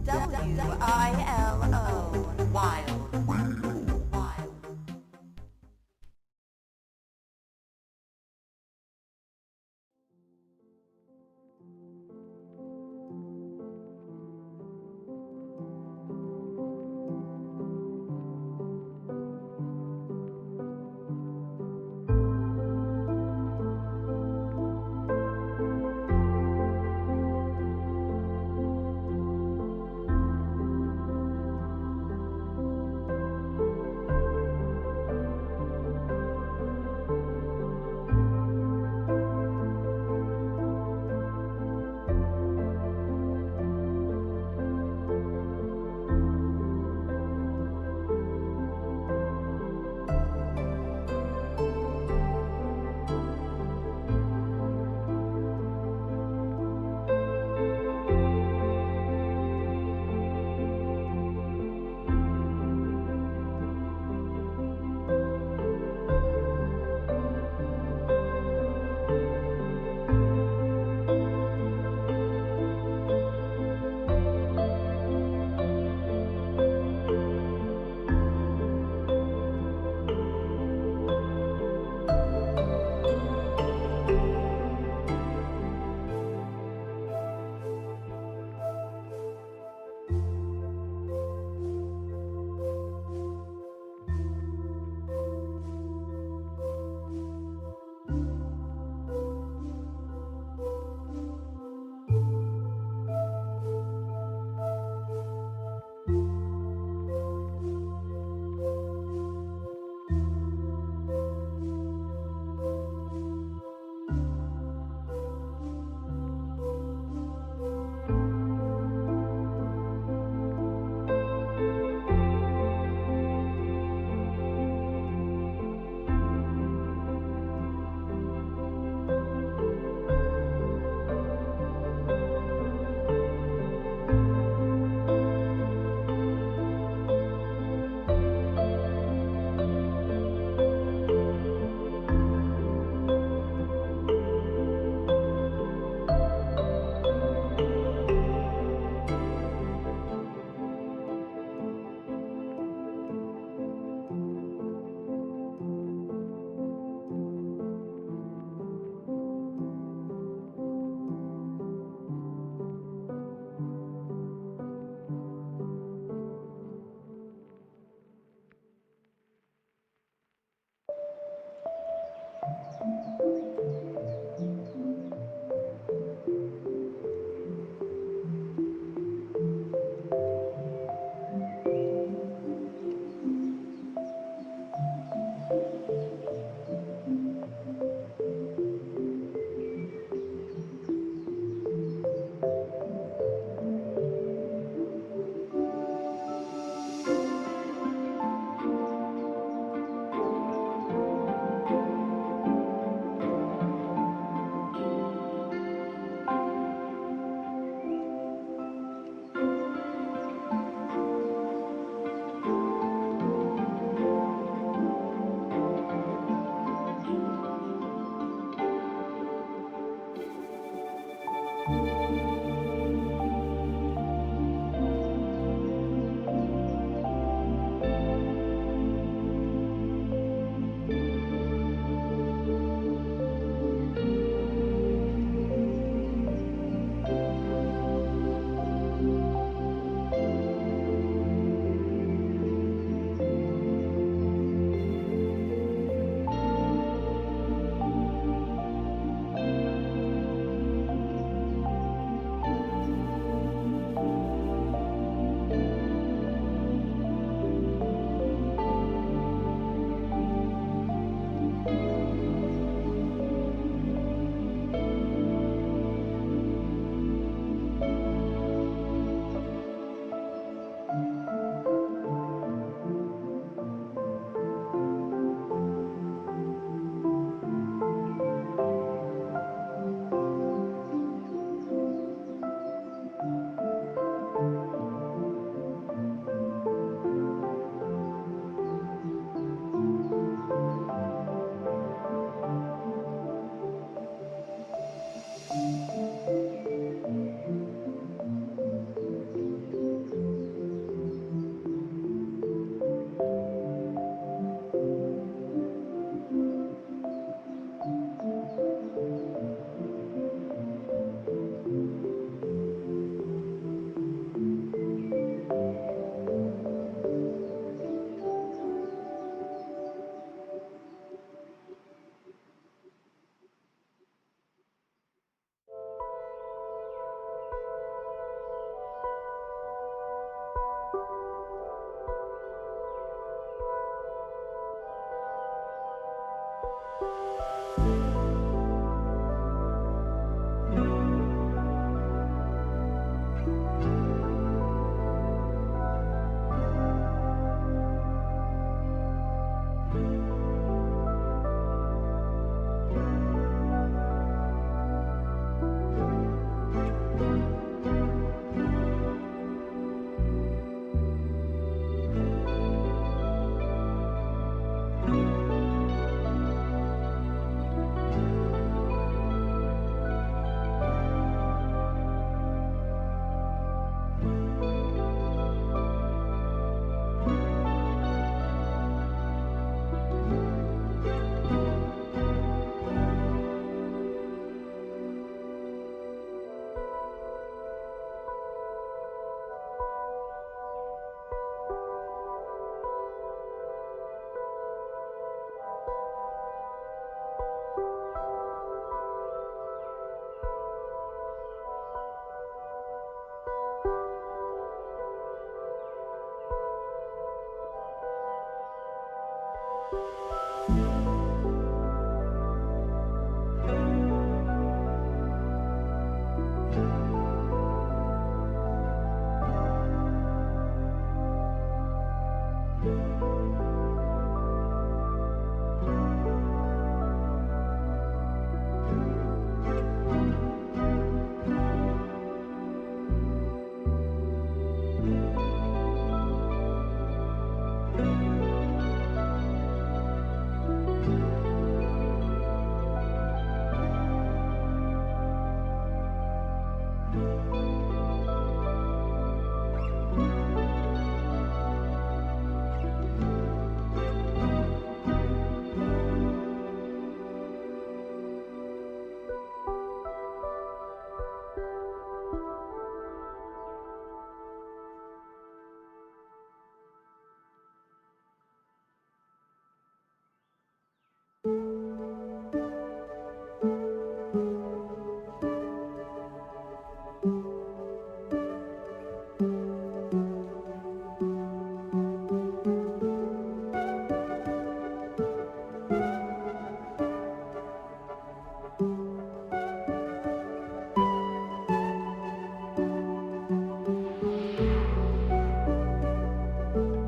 WILO. Wild. Wild.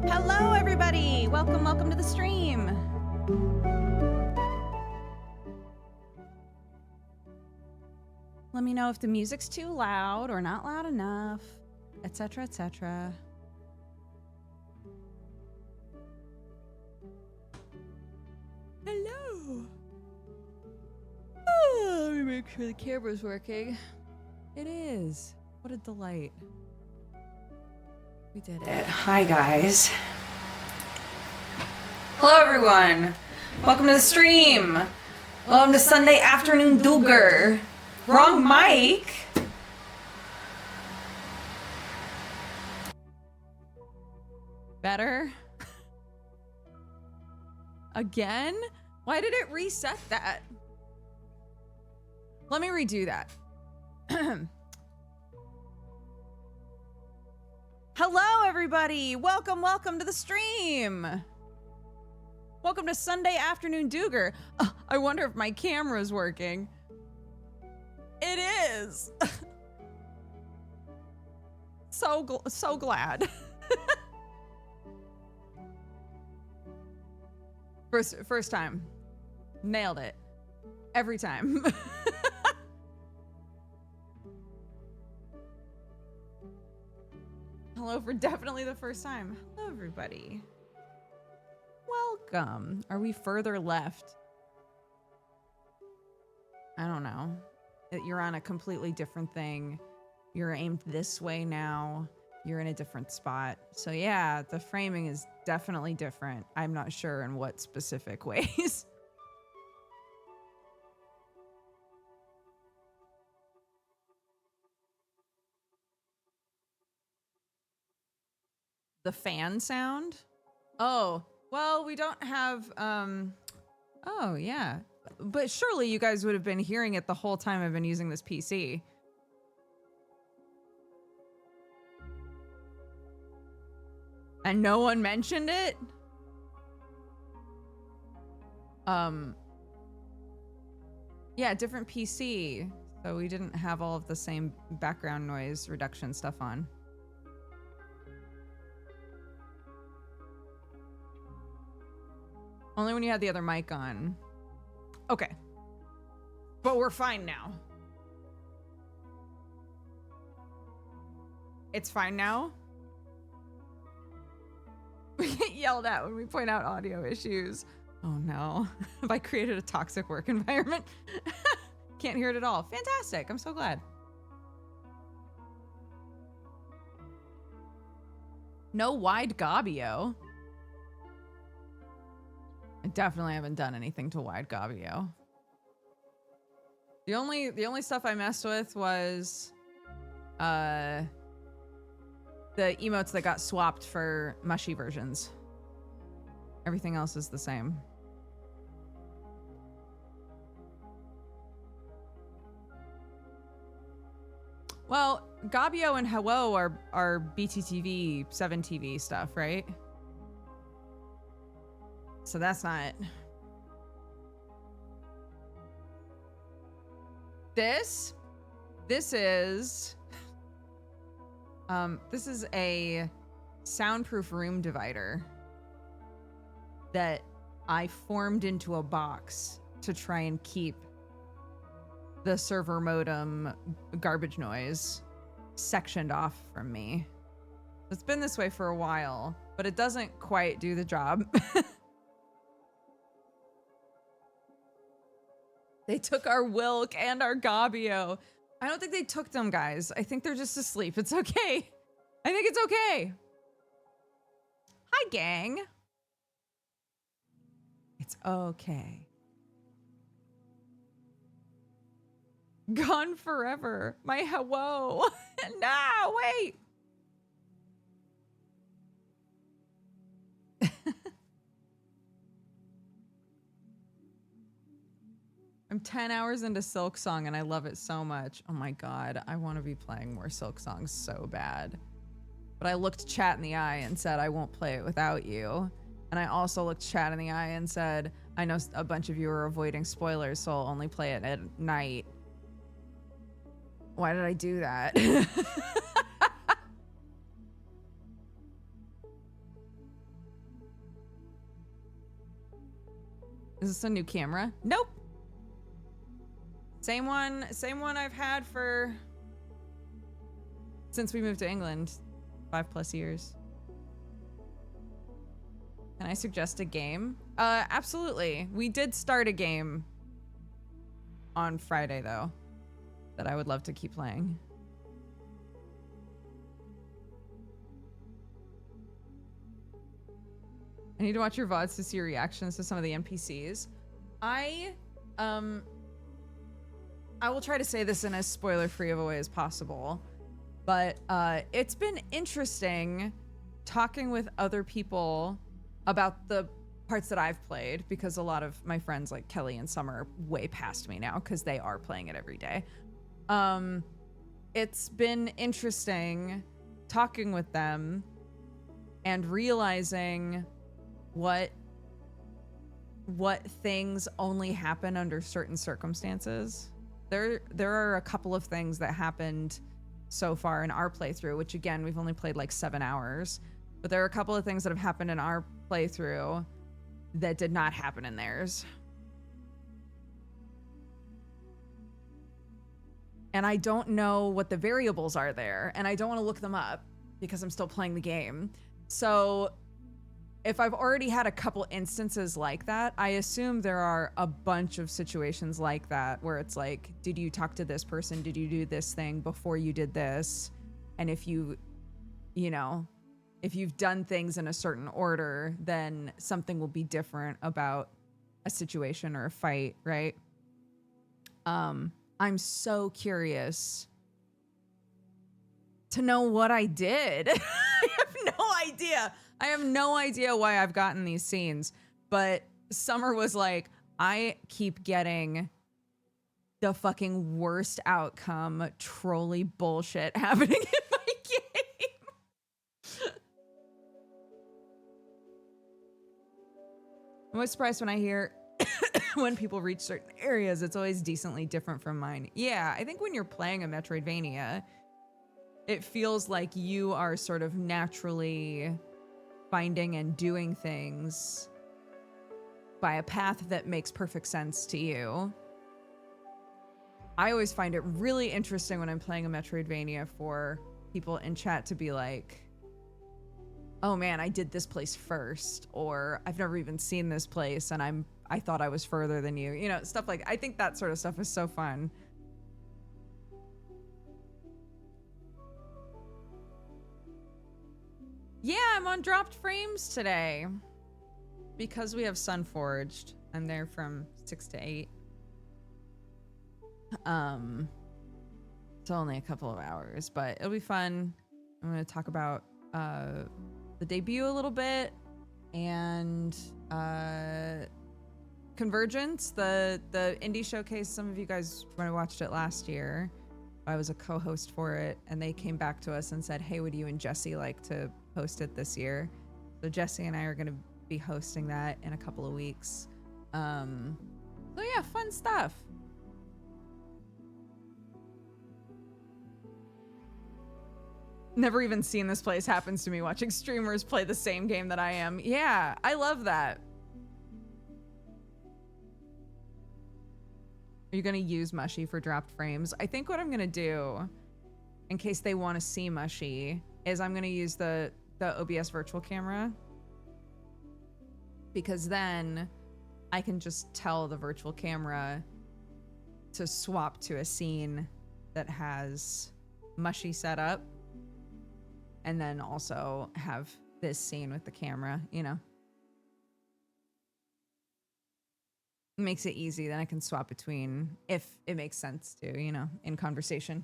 Hello, everybody. Welcome to the stream. Let me know if the music's too loud or not loud enough, etc., etc. Hello. Oh, let me make sure the camera's working. It is. What a delight. We did it. Hi, guys. Hello, everyone. Welcome to the stream. Welcome to Sunday afternoon DOOGER. Wrong mic. Better? Again? Why did it reset that? Let me redo that. Hello, everybody. Welcome to the stream. Welcome to Sunday afternoon DOOGER. I wonder if my camera's working. It is. So glad. First time. Nailed it. Every time. Hello for definitely the first time. Hello, everybody. Welcome. Are we further left? I don't know. You're on a completely different thing. You're aimed this way now. You're in a different spot. So yeah, the framing is definitely different. I'm not sure in what specific ways. The fan sound? Oh, well, we don't have, oh yeah. But surely you guys would have been hearing it the whole time I've been using this PC. And no one mentioned it? Yeah, different PC. So we didn't have all of the same background noise reduction stuff on. Only when you had the other mic on. Okay. But we're fine now. It's fine now? We get yelled at when we point out audio issues. Oh no. Have I created a toxic work environment? Can't hear it at all. Fantastic. I'm so glad. No wide Gabio. I definitely haven't done anything to wide Gabio. The only stuff I messed with was the emotes that got swapped for mushy versions. Everything else is the same. Well, Gabio and Hello are BTTV 7TV stuff, right? So that's not. This is a soundproof room divider that I formed into a box to try and keep the server modem garbage noise sectioned off from me. It's been this way for a while, but it doesn't quite do the job. They took our Wilk and our Gabio. I don't think they took them, guys. I think they're just asleep. It's okay. I think it's okay. Hi, gang. It's okay. Gone forever. My whoa. No, wait. I'm 10 hours into Silk Song and I love it so much. Oh my god, I want to be playing more Silk Songs so bad. But I looked chat in the eye and said I won't play it without you. And I also looked chat in the eye and said I know a bunch of you are avoiding spoilers, so I'll only play it at night. Why did I do that? Is this a new camera? Nope. Same one I've had for since we moved to England, 5+ years. Can I suggest a game? Absolutely. We did start a game on Friday though that I would love to keep playing. I need to watch your VODs to see your reactions to some of the NPCs. I will try to say this in as spoiler-free of a way as possible, but it's been interesting talking with other people about the parts that I've played, because a lot of my friends like Kelly and Summer are way past me now because they are playing it every day. It's been interesting talking with them and realizing what things only happen under certain circumstances. There are a couple of things that happened so far in our playthrough, which again, we've only played like 7 hours, but there are a couple of things that have happened in our playthrough that did not happen in theirs. And I don't know what the variables are there, and I don't want to look them up because I'm still playing the game. So if I've already had a couple instances like that, I assume there are a bunch of situations like that where it's like, did you talk to this person? Did you do this thing before you did this? And if you know, if you've done things in a certain order, then something will be different about a situation or a fight, right? I'm so curious to know what I did. I have no idea. I have no idea why I've gotten these scenes, but Summer was like, I keep getting the fucking worst outcome trolley bullshit happening in my game. I'm always surprised when I hear when people reach certain areas, it's always decently different from mine. Yeah, I think when you're playing a Metroidvania, it feels like you are sort of naturally finding and doing things by a path that makes perfect sense to you. I always find it really interesting when I'm playing a Metroidvania for people in chat to be like, oh man, I did this place first, or I've never even seen this place and I thought I was further than you. You know, stuff like, I think that sort of stuff is so fun. Yeah, I'm on dropped frames today because we have Sunforged. I'm there from 6 to 8. It's only a couple of hours, but it'll be fun. I'm going to talk about the debut a little bit and Convergence, the indie showcase. Some of you guys might have watched it last year. I was a co-host for it, and they came back to us and said, hey, would you and Jesse like to host it this year? So Jesse and I are going to be hosting that in a couple of weeks. So yeah, fun stuff. Never even seen this place. Happens to me watching streamers play the same game that I am. Yeah, I love that. Are you gonna use Mushy for dropped frames? I think what I'm gonna do, in case they want to see Mushy, is I'm gonna use the OBS virtual camera, because then I can just tell the virtual camera to swap to a scene that has Mushy set up, and then also have this scene with the camera, you know? It makes it easy, then I can swap between if it makes sense to, you know, in conversation.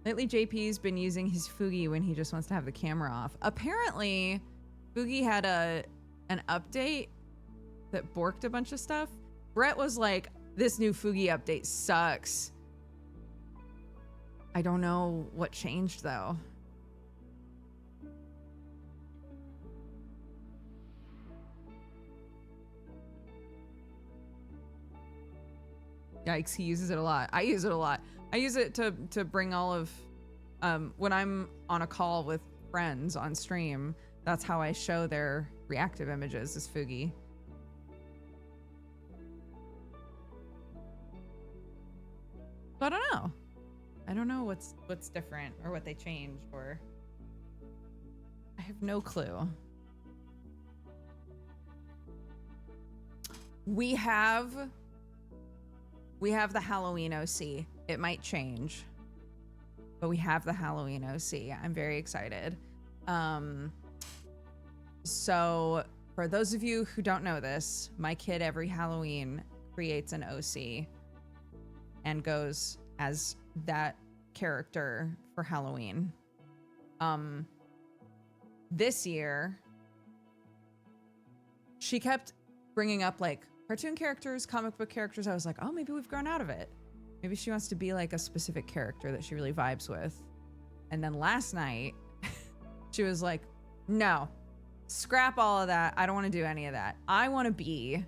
Lately, JP's been using his Fugi when he just wants to have the camera off. Apparently, Fugi had an update that borked a bunch of stuff. Brett was like, this new Fugi update sucks. I don't know what changed, though. Yikes, he uses it a lot. I use it a lot. I use it to bring all of, when I'm on a call with friends on stream, that's how I show their reactive images, is Fugi. But I don't know. I don't know what's different or what they changed, or I have no clue. We have the Halloween OC. It might change, but we have the Halloween OC. I'm very excited. So for those of you who don't know this, my kid every Halloween creates an OC and goes as that character for Halloween. This year, she kept bringing up like cartoon characters, comic book characters. I was like, oh, maybe we've grown out of it. Maybe she wants to be like a specific character that she really vibes with. And then last night, she was like, no, scrap all of that. I don't want to do any of that. I want to be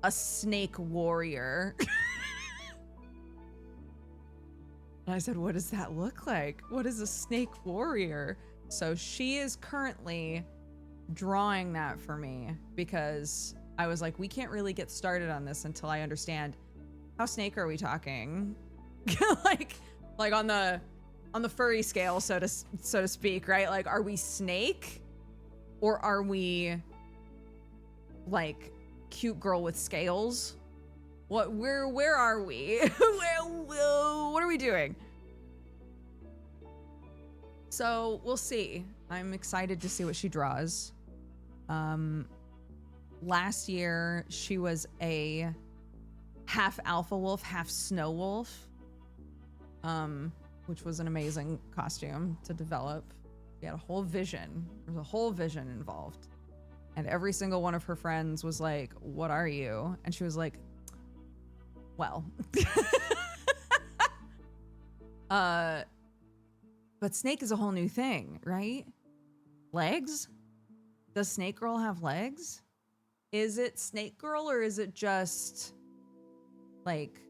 a snake warrior. And I said, what does that look like? What is a snake warrior? So she is currently drawing that for me, because I was like, we can't really get started on this until I understand how snake are we talking? like on the furry scale, so to speak, right? Like, are we snake, or are we like cute girl with scales? Where are we? What are we doing? So we'll see. I'm excited to see what she draws. Last year she was a half alpha wolf, half snow wolf, which was an amazing costume to develop. She had a whole vision. There was a whole vision involved. And every single one of her friends was like, what are you? And she was like, well. But snake is a whole new thing, right? Legs? Does Snake Girl have legs? Is it Snake Girl, or is it just like,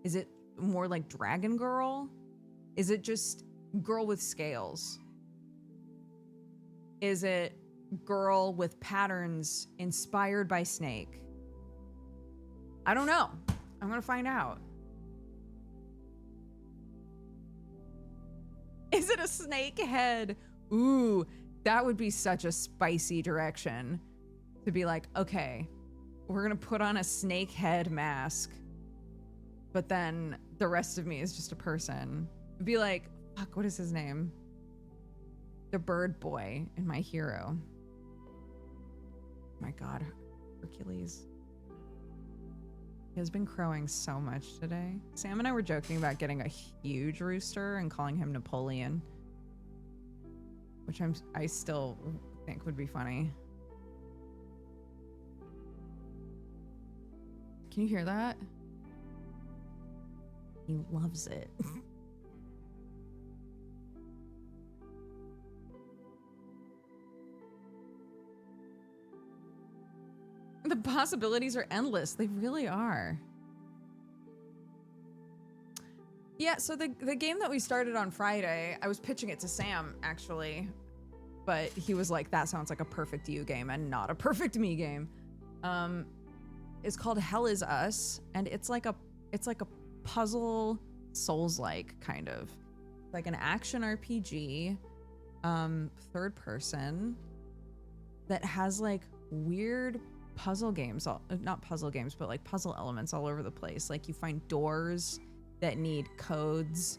is it more like Dragon Girl? Is it just girl with scales? Is it girl with patterns inspired by snake? I don't know. I'm gonna find out. Is it a snake head? Ooh, that would be such a spicy direction to be like, okay, we're gonna put on a snake head mask, but then the rest of me is just a person. It'd be like, fuck, what is his name? The bird boy in My Hero. My God, Hercules. He has been crowing so much today. Sam and I were joking about getting a huge rooster and calling him Napoleon, which I still think would be funny. Can you hear that? He loves it. The possibilities are endless. They really are. Yeah, so the game that we started on Friday, I was pitching it to Sam, actually. But he was like, that sounds like a perfect you game and not a perfect me game. It's called Hell Is Us, and it's like a puzzle Souls-like kind of. Like an action RPG, third person, that has like weird puzzle games, not puzzle games, but like puzzle elements all over the place. Like you find doors that need codes.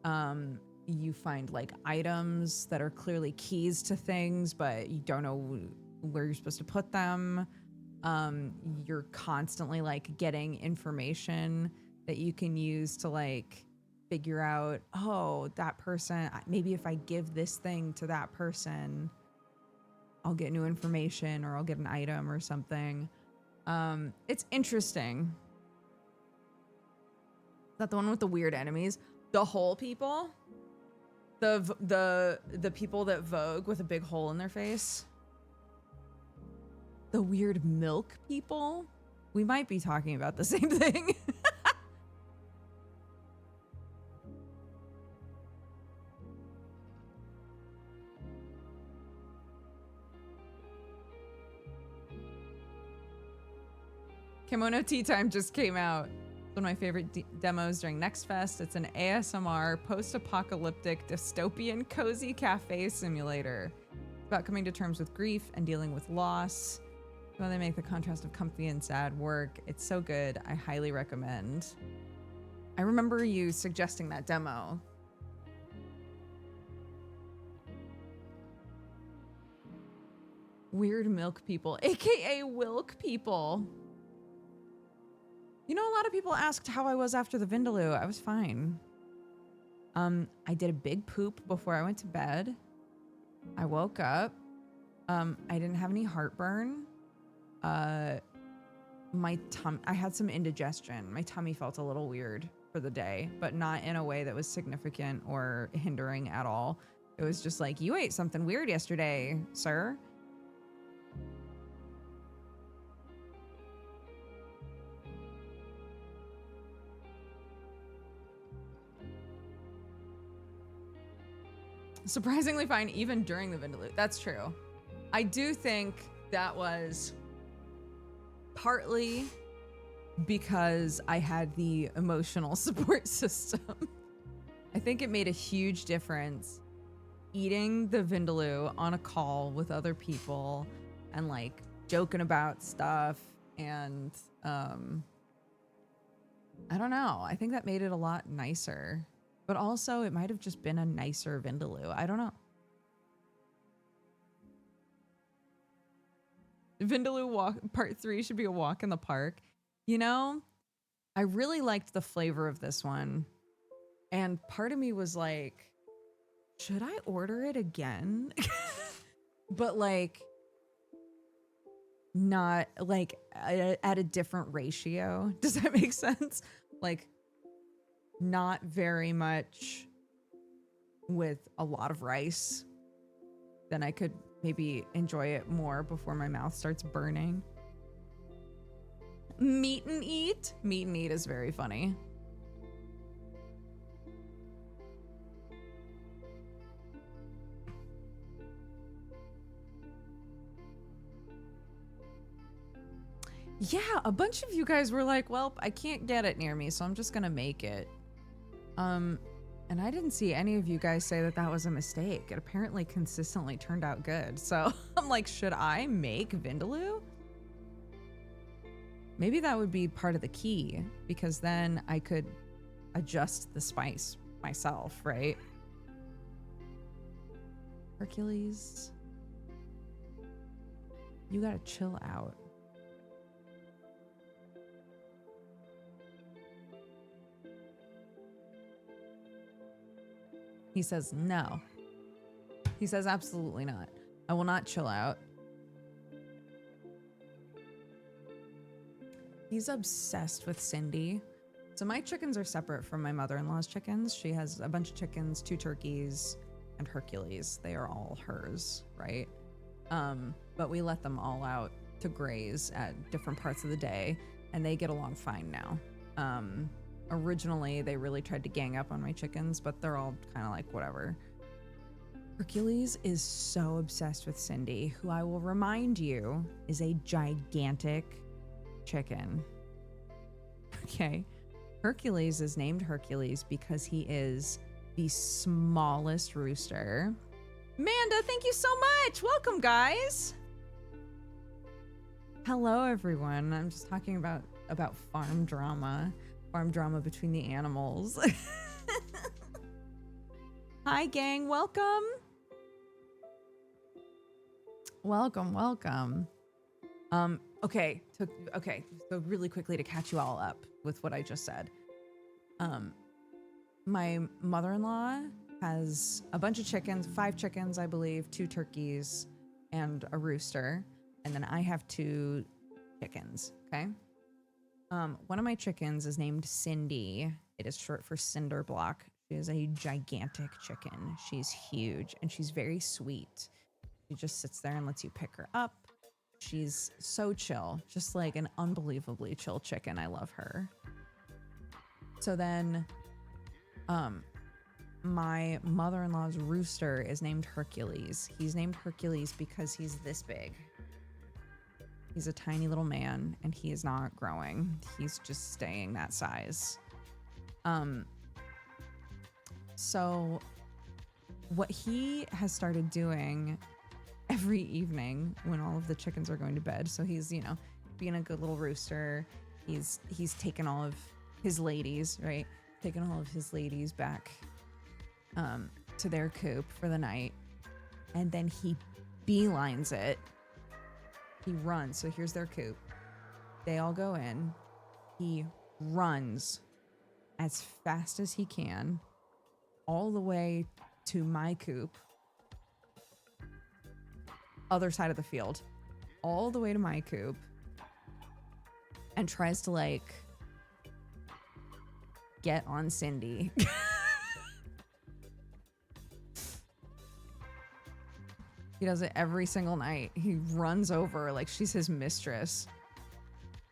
You find like items that are clearly keys to things, but you don't know where you're supposed to put them. You're constantly like getting information that you can use to like figure out, oh, that person, maybe if I give this thing to that person, I'll get new information or I'll get an item or something. It's interesting. Is that the one with the weird enemies? The hole people? The people that vogue with a big hole in their face? The weird milk people? We might be talking about the same thing. Kimono Tea Time just came out. It's one of my favorite demos during Next Fest. It's an ASMR post-apocalyptic dystopian cozy cafe simulator. It's about coming to terms with grief and dealing with loss. How they make the contrast of comfy and sad work. It's so good. I highly recommend. I remember you suggesting that demo. Weird milk people, aka Wilk people. You know, a lot of people asked how I was after the Vindaloo. I was fine. I did a big poop before I went to bed. I woke up. I didn't have any heartburn. I had some indigestion. My tummy felt a little weird for the day, but not in a way that was significant or hindering at all. It was just like, you ate something weird yesterday, sir. Surprisingly fine even during the Vindaloo. That's true. I do think that was partly because I had the emotional support system. I think it made a huge difference eating the Vindaloo on a call with other people and like joking about stuff, and I don't know. I think that made it a lot nicer. But also, it might have just been a nicer Vindaloo. I don't know. Vindaloo walk part 3 should be a walk in the park. You know, I really liked the flavor of this one. And part of me was like, should I order it again? But like, not like at a different ratio. Does that make sense? Like, not very much with a lot of rice. Then I could maybe enjoy it more before my mouth starts burning. Meet and eat? Meet and eat is very funny. Yeah, a bunch of you guys were like, well, I can't get it near me, so I'm just gonna make it. And I didn't see any of you guys say that that was a mistake. It apparently consistently turned out good. So I'm like, should I make Vindaloo? Maybe that would be part of the key, because then I could adjust the spice myself, right? Hercules, you gotta chill out. He says no. He says absolutely not. I will not chill out. He's obsessed with Cindy. So my chickens are separate from my mother-in-law's chickens. She has a bunch of chickens, 2 turkeys, and Hercules. They are all hers, right? But we let them all out to graze at different parts of the day, and they get along fine now. Originally, they really tried to gang up on my chickens, but they're all kind of like whatever. Hercules is so obsessed with Cindy, who I will remind you is a gigantic chicken. Okay. Hercules is named Hercules because he is the smallest rooster. Manda, thank you so much. Welcome, guys. Hello, everyone. I'm just talking about farm drama between the animals. Hi, gang. Welcome. Welcome. Okay. So really quickly to catch you all up with what I just said. My mother-in-law has a bunch of chickens, 5 chickens, I believe, 2 turkeys, and a rooster. And then I have 2 chickens, okay? One of my chickens is named Cindy. It is short for Cinder Block. She is a gigantic chicken. She's huge, and she's very sweet. She just sits there and lets you pick her up. She's so chill, just like an unbelievably chill chicken. I love her. So then, my mother-in-law's rooster is named Hercules. He's named Hercules because he's this big. He's a tiny little man, and he is not growing. He's just staying that size. So what he has started doing every evening when all of the chickens are going to bed, so he's, you know, being a good little rooster. He's taken all of his ladies, right? Taken all of his ladies back to their coop for the night. And then he beelines it. He runs. So here's their coop. They all go in. He runs as fast as he can all the way to my coop. Other side of the field. All the way to my coop. And tries to, like, get on Cindy. He does it every single night. He runs over like she's his mistress.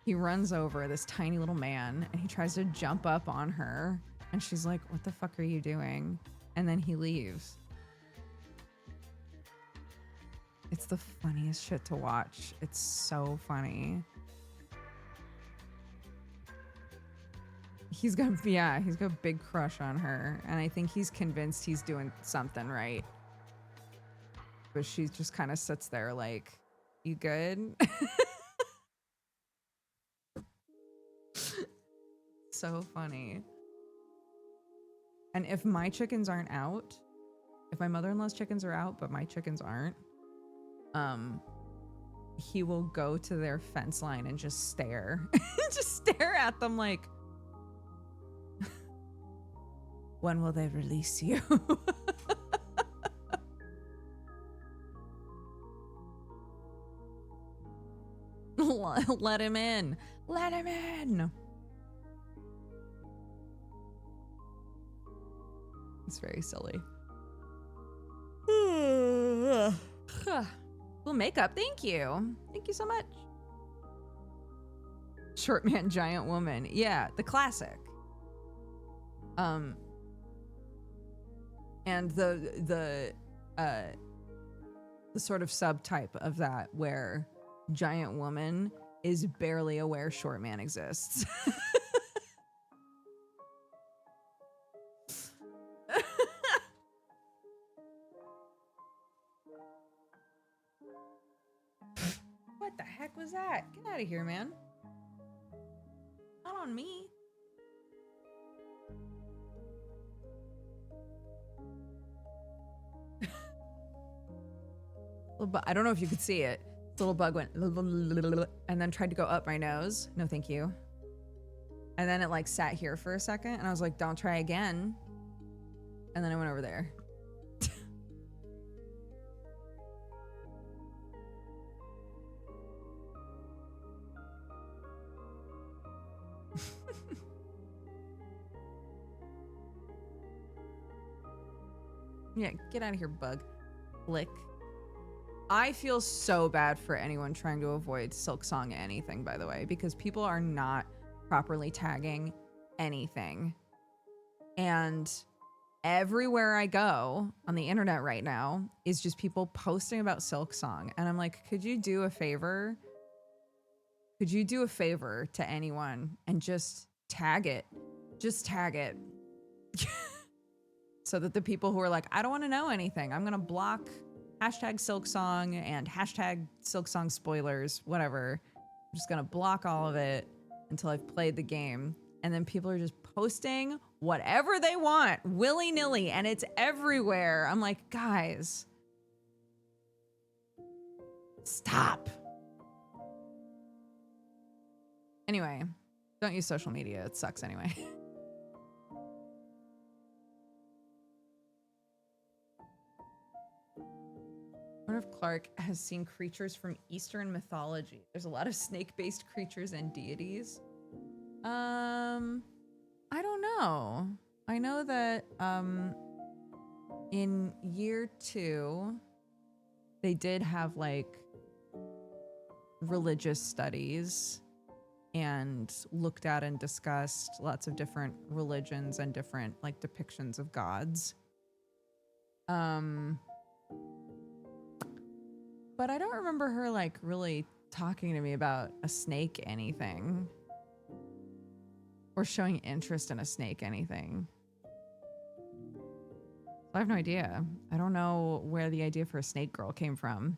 He runs over this tiny little man and he tries to jump up on her. And she's like, what the fuck are you doing? And then he leaves. It's the funniest shit to watch. It's so funny. He's got a big crush on her. And I think he's convinced he's doing something right. But she just kind of sits there like, you good? So funny. And if my chickens aren't out, if my mother-in-law's chickens are out, but my chickens aren't, he will go to their fence line and just stare. Just stare at them like, when will they release you? Let him in. Let him in. It's very silly. Cool makeup. Thank you. Thank you so much. Short man, giant woman. Yeah, the classic. And the sort of subtype of that where giant woman is barely aware short man exists. What the heck was that? Get out of here, man. Not on me. I don't know if you could see it. The little bug went and then tried to go up my nose. No, thank you. And then it like sat here for a second and I was like, don't try again. And then I went over there. Yeah, get out of here, bug. Lick. I feel so bad for anyone trying to avoid Silksong anything, by the way, because people are not properly tagging anything. And everywhere I go on the internet right now is just people posting about Silksong. And I'm like, could you do a favor? Could you do a favor to anyone and just tag it? Just tag it. So that the people who are like, I don't want to know anything, I'm going to block hashtag Silksong and hashtag Silksong spoilers, whatever. I'm just going to block all of it until I've played the game. And then people are just posting whatever they want willy-nilly, and it's everywhere. I'm like, guys, stop. Anyway, don't use social media. It sucks anyway. I wonder if Clark has seen creatures from Eastern mythology. There's a lot of snake-based creatures and deities. I don't know. I know that in year 2, they did have like religious studies and looked at and discussed lots of different religions and different like depictions of gods. But I don't remember her like really talking to me about a snake anything. Or showing interest in a snake anything. I have no idea. I don't know where the idea for a snake girl came from.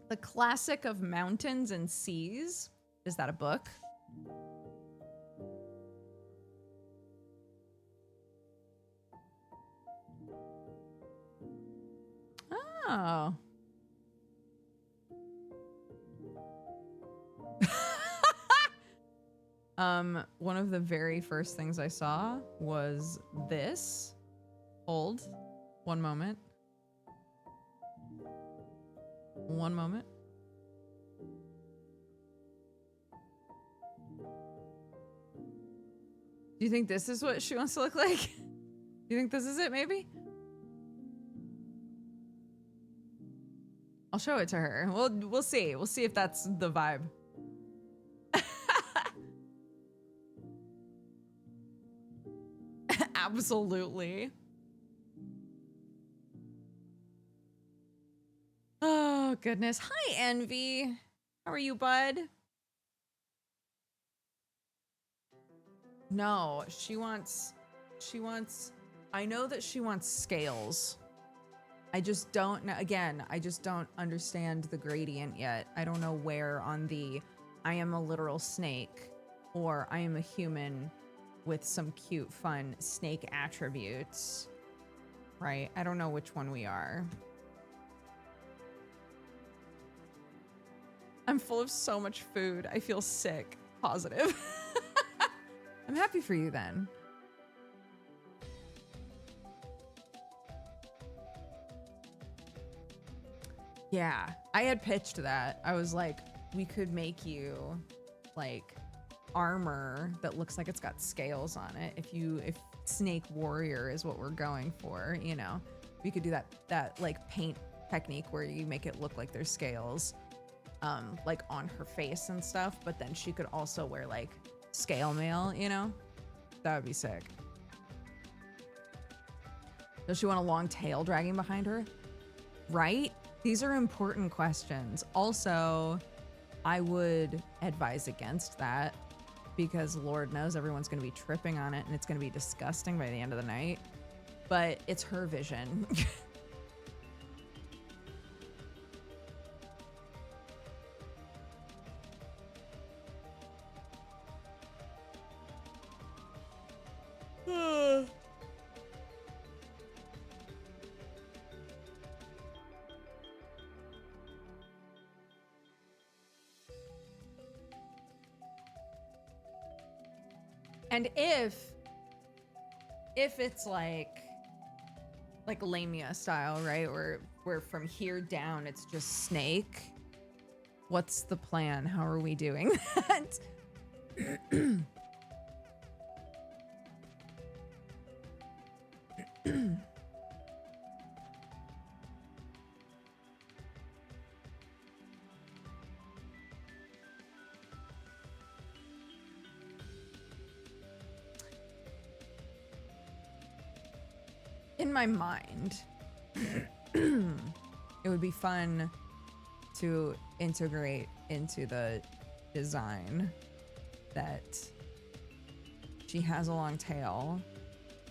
The Classic of Mountains and Seas. Is that a book? Oh. One of the very first things I saw was this. Hold. One moment. One moment. Do you think this is what she wants to look like? Do you think this is it, maybe? I'll show it to her. We'll see. We'll see if that's the vibe. Absolutely. Oh, goodness. Hi, Envy. How are you, bud? No, she wants, I know that she wants scales. I just don't know. Again, I just don't understand the gradient yet. I don't know where on the I am a literal snake or I am a human with some cute, fun snake attributes. Right? I don't know which one we are. I'm full of so much food. I feel sick. Positive. I'm happy for you then. Yeah, I had pitched that. I was like, we could make you like armor that looks like it's got scales on it. If Snake Warrior is what we're going for, you know, we could do that like paint technique where you make it look like there's scales, like on her face and stuff. But then she could also wear like scale mail, you know, that would be sick. Does she want a long tail dragging behind her? Right? These are important questions. Also, I would advise against that because Lord knows everyone's going to be tripping on it and it's going to be disgusting by the end of the night. But it's her vision. And if if it's like Lamia style, right? Where from here down it's just snake. What's the plan? How are we doing that? In my mind, it would be fun to integrate into the design that she has a long tail,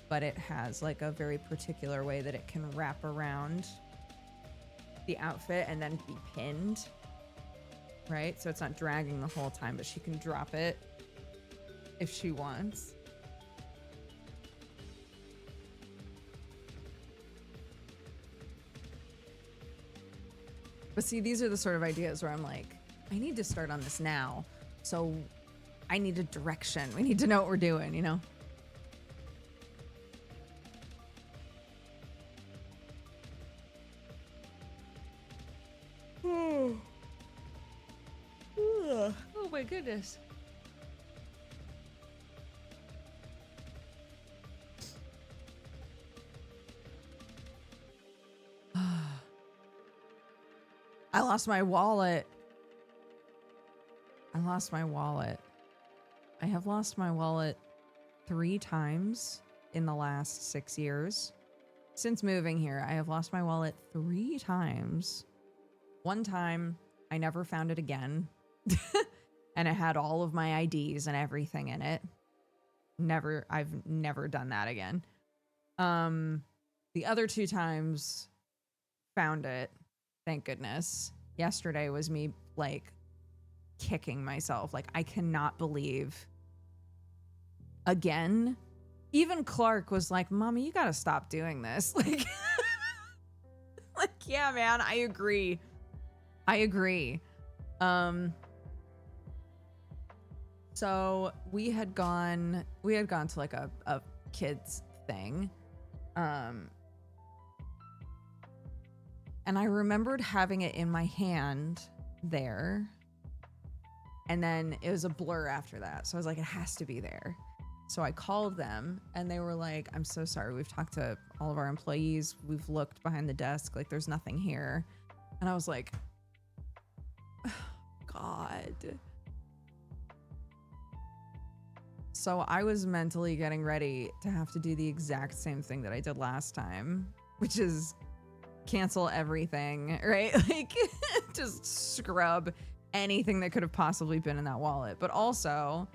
but it has like a very particular way that it can wrap around the outfit and then be pinned, right? So it's not dragging the whole time, but she can drop it if she wants. But see, these are the sort of ideas where I'm like, I need to start on this now. So I need a direction. We need to know what we're doing, you know? Oh my goodness. I lost my wallet. I lost my wallet. I have lost my wallet 3 times in the last 6 years. Since moving here, I have lost my wallet 3 times. One time, I never found it again. And it had all of my IDs and everything in it. I've never done that again. The other 2 times, found it. Thank goodness. Yesterday was me like kicking myself. Like, I cannot believe again. Even Clark was like, Mommy, you gotta stop doing this. Like, like, yeah, man, I agree. I agree. So we had gone to like a kids thing. And I remembered having it in my hand there. And then it was a blur after that. So I was like, it has to be there. So I called them and they were like, I'm so sorry. We've talked to all of our employees. We've looked behind the desk. Like, there's nothing here. And I was like, oh, God. So I was mentally getting ready to have to do the exact same thing that I did last time, which is cancel everything, right? Like, just scrub anything that could have possibly been in that wallet. But also,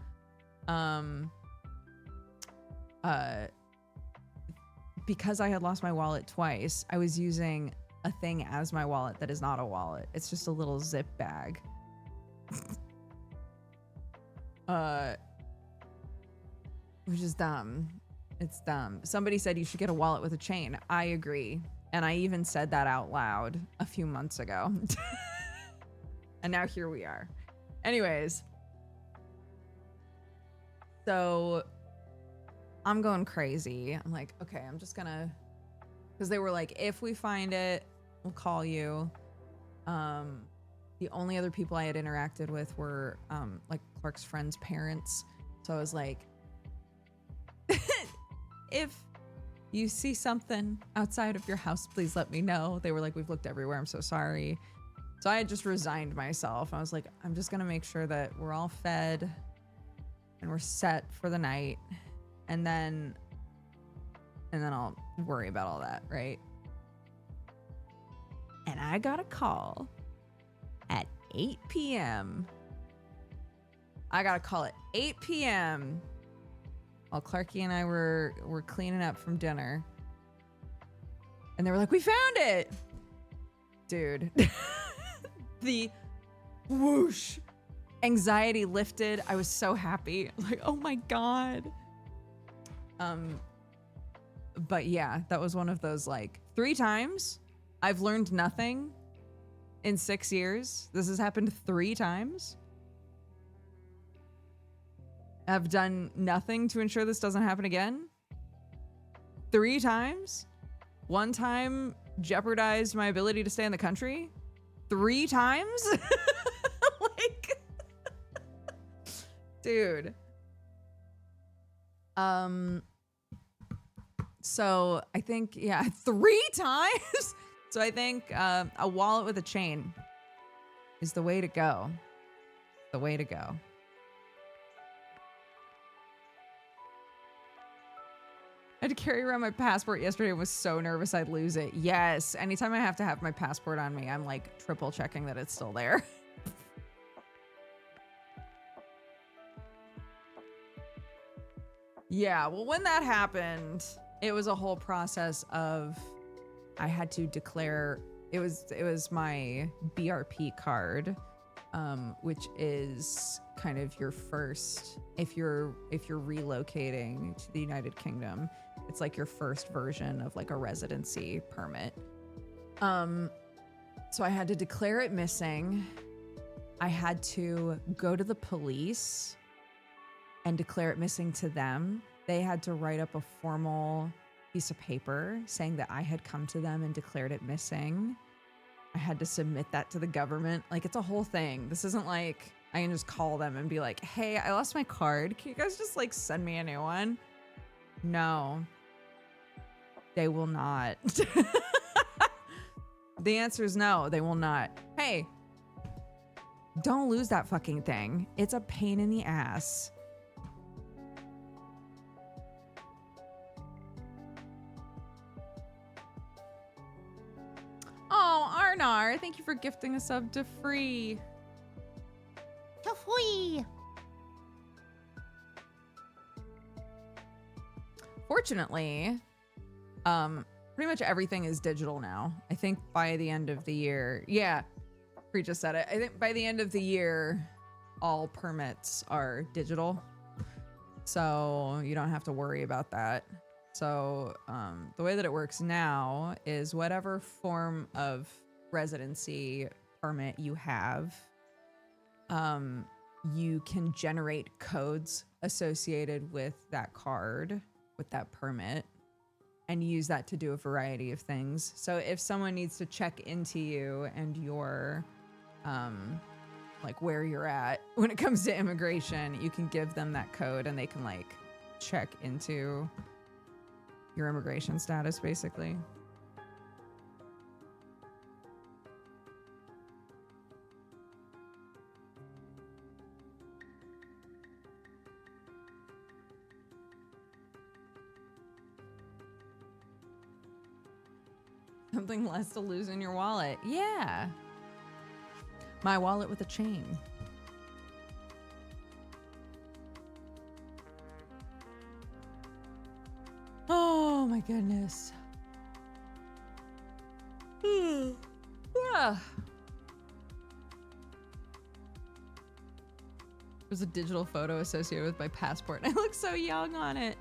because I had lost my wallet twice, I was using a thing as my wallet that is not a wallet. It's just a little zip bag. Which is dumb. It's dumb. Somebody said you should get a wallet with a chain. I agree. And I even said that out loud a few months ago. And now here we are. Anyways. So I'm going crazy. I'm like, okay, I'm just gonna, because they were like, if we find it, we'll call you. The only other people I had interacted with were like Clark's friends' parents. So I was like, if you see something outside of your house, please let me know. They were like, we've looked everywhere. I'm so sorry. So I had just resigned myself. I was like, I'm just going to make sure that we're all fed and we're set for the night. And then I'll worry about all that, right? And I got a call at 8 p.m. I got a call at 8 p.m. while Clarky and I were cleaning up from dinner. And they were like, we found it! Dude. The whoosh. Anxiety lifted. I was so happy. Like, oh my God. But yeah, that was one of those, like, 3 times. I've learned nothing in 6 years. This has happened 3 times. I've done nothing to ensure this doesn't happen again. 3 times? 1 time jeopardized my ability to stay in the country? 3 times? Like, dude. So I think, yeah, 3 times. So I think a wallet with a chain is the way to go. The way to go. I had to carry around my passport yesterday. I was so nervous I'd lose it. Yes. Anytime I have to have my passport on me, I'm like triple checking that it's still there. Yeah. Well, when that happened, it was a whole process of I had to declare it was my BRP card, which is kind of your first if you're relocating to the United Kingdom. It's like your first version of like a residency permit. So I had to declare it missing. I had to go to the police and declare it missing to them. They had to write up a formal piece of paper saying that I had come to them and declared it missing. I had to submit that to the government. Like, it's a whole thing. This isn't like I can just call them and be like, hey, I lost my card. Can you guys just like send me a new one? No, they will not. The answer is no, they will not. Hey, don't lose that fucking thing. It's a pain in the ass. Oh, Arnar, thank you for gifting a sub to Free. Toffee. Fortunately, pretty much everything is digital now. I think by the end of the year, yeah, Free just said it. I think by the end of the year, all permits are digital. So you don't have to worry about that. So the way that it works now is whatever form of residency permit you have, you can generate codes associated with that card, with that permit, and use that to do a variety of things. So if someone needs to check into you and your, like where you're at when it comes to immigration, you can give them that code and they can like check into your immigration status, basically. Something less to lose in your wallet. Yeah. My wallet with a chain. Oh my goodness. Yeah. There's a digital photo associated with my passport. I look so young on it.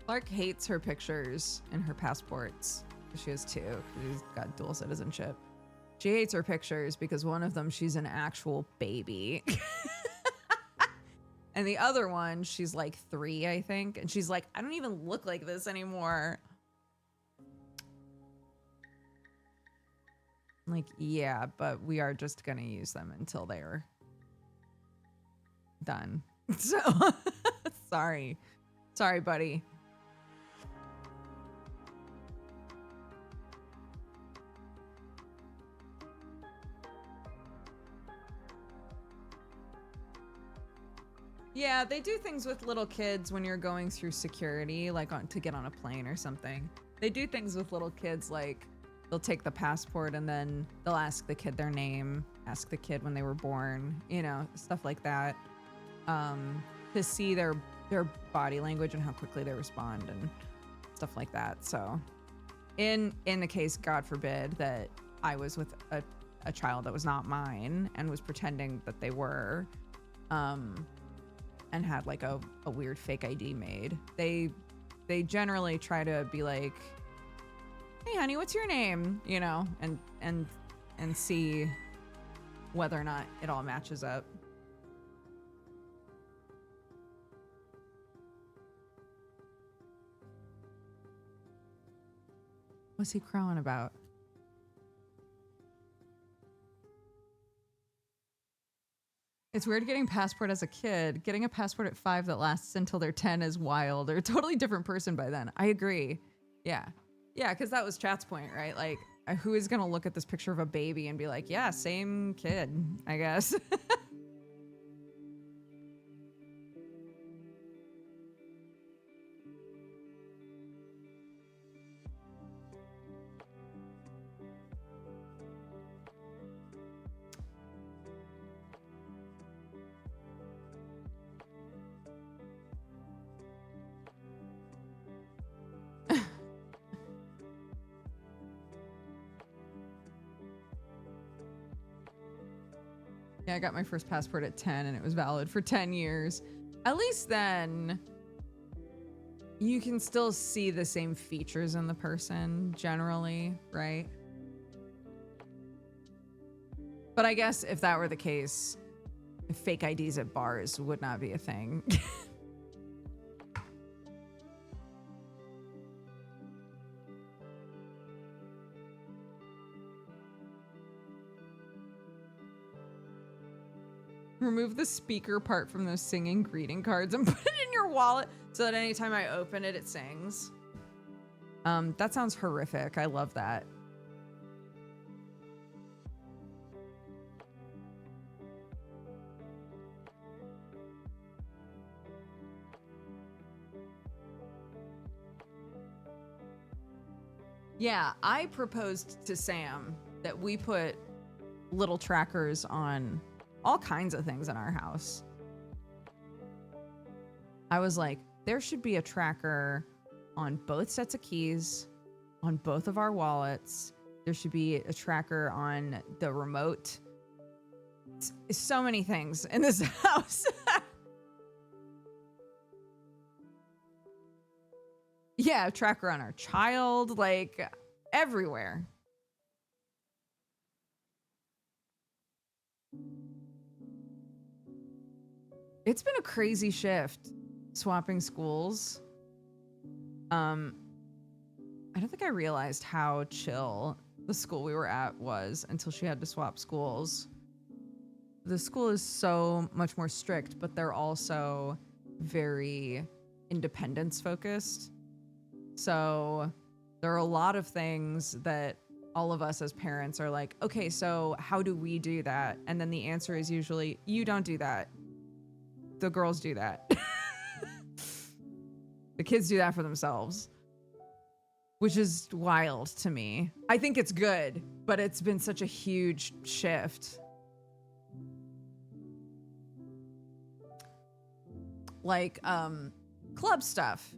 Clark hates her pictures and her passports. She has 2. She's got dual citizenship. She hates her pictures because one of them, she's an actual baby. And the other one, she's like 3, I think. And she's like, I don't even look like this anymore. I'm like, yeah, but we are just going to use them until they're done. So, sorry. Sorry, buddy. Yeah, they do things with little kids when you're going through security, like to get on a plane or something. They do things with little kids, like they'll take the passport and then they'll ask the kid their name, ask the kid when they were born, you know, stuff like that, to see their body language and how quickly they respond and stuff like that. So in the case, God forbid, that I was with a child that was not mine and was pretending that they were, and had like a weird fake ID made, they generally try to be like, hey honey, what's your name? You know, and see whether or not it all matches up. What's he crowing about? It's weird getting passport as a kid. Getting a passport at 5 that lasts until they're 10 is wild. They're a totally different person by then. I agree. Yeah. Yeah, because that was chat's point, right? Like, who is going to look at this picture of a baby and be like, yeah, same kid, I guess. Yeah, I got my first passport at 10 and it was valid for 10 years. At least then you can still see the same features in the person generally, right? But I guess if that were the case, fake IDs at bars would not be a thing. Remove the speaker part from those singing greeting cards and put it in your wallet so that anytime I open it, it sings. That sounds horrific. I love that. Yeah, I proposed to Sam that we put little trackers on all kinds of things in our house. I was like, there should be a tracker on both sets of keys, on both of our wallets. There should be a tracker on the remote. It's so many things in this house. Yeah, a tracker on our child, like everywhere. It's been a crazy shift swapping schools. I don't think I realized how chill the school we were at was until she had to swap schools. The school is so much more strict, but they're also very independence focused. So there are a lot of things that all of us as parents are like, okay, so how do we do that? And then the answer is usually, you don't do that. The girls do that. The kids do that for themselves, which is wild to me. I think it's good, but it's been such a huge shift. Like club stuff.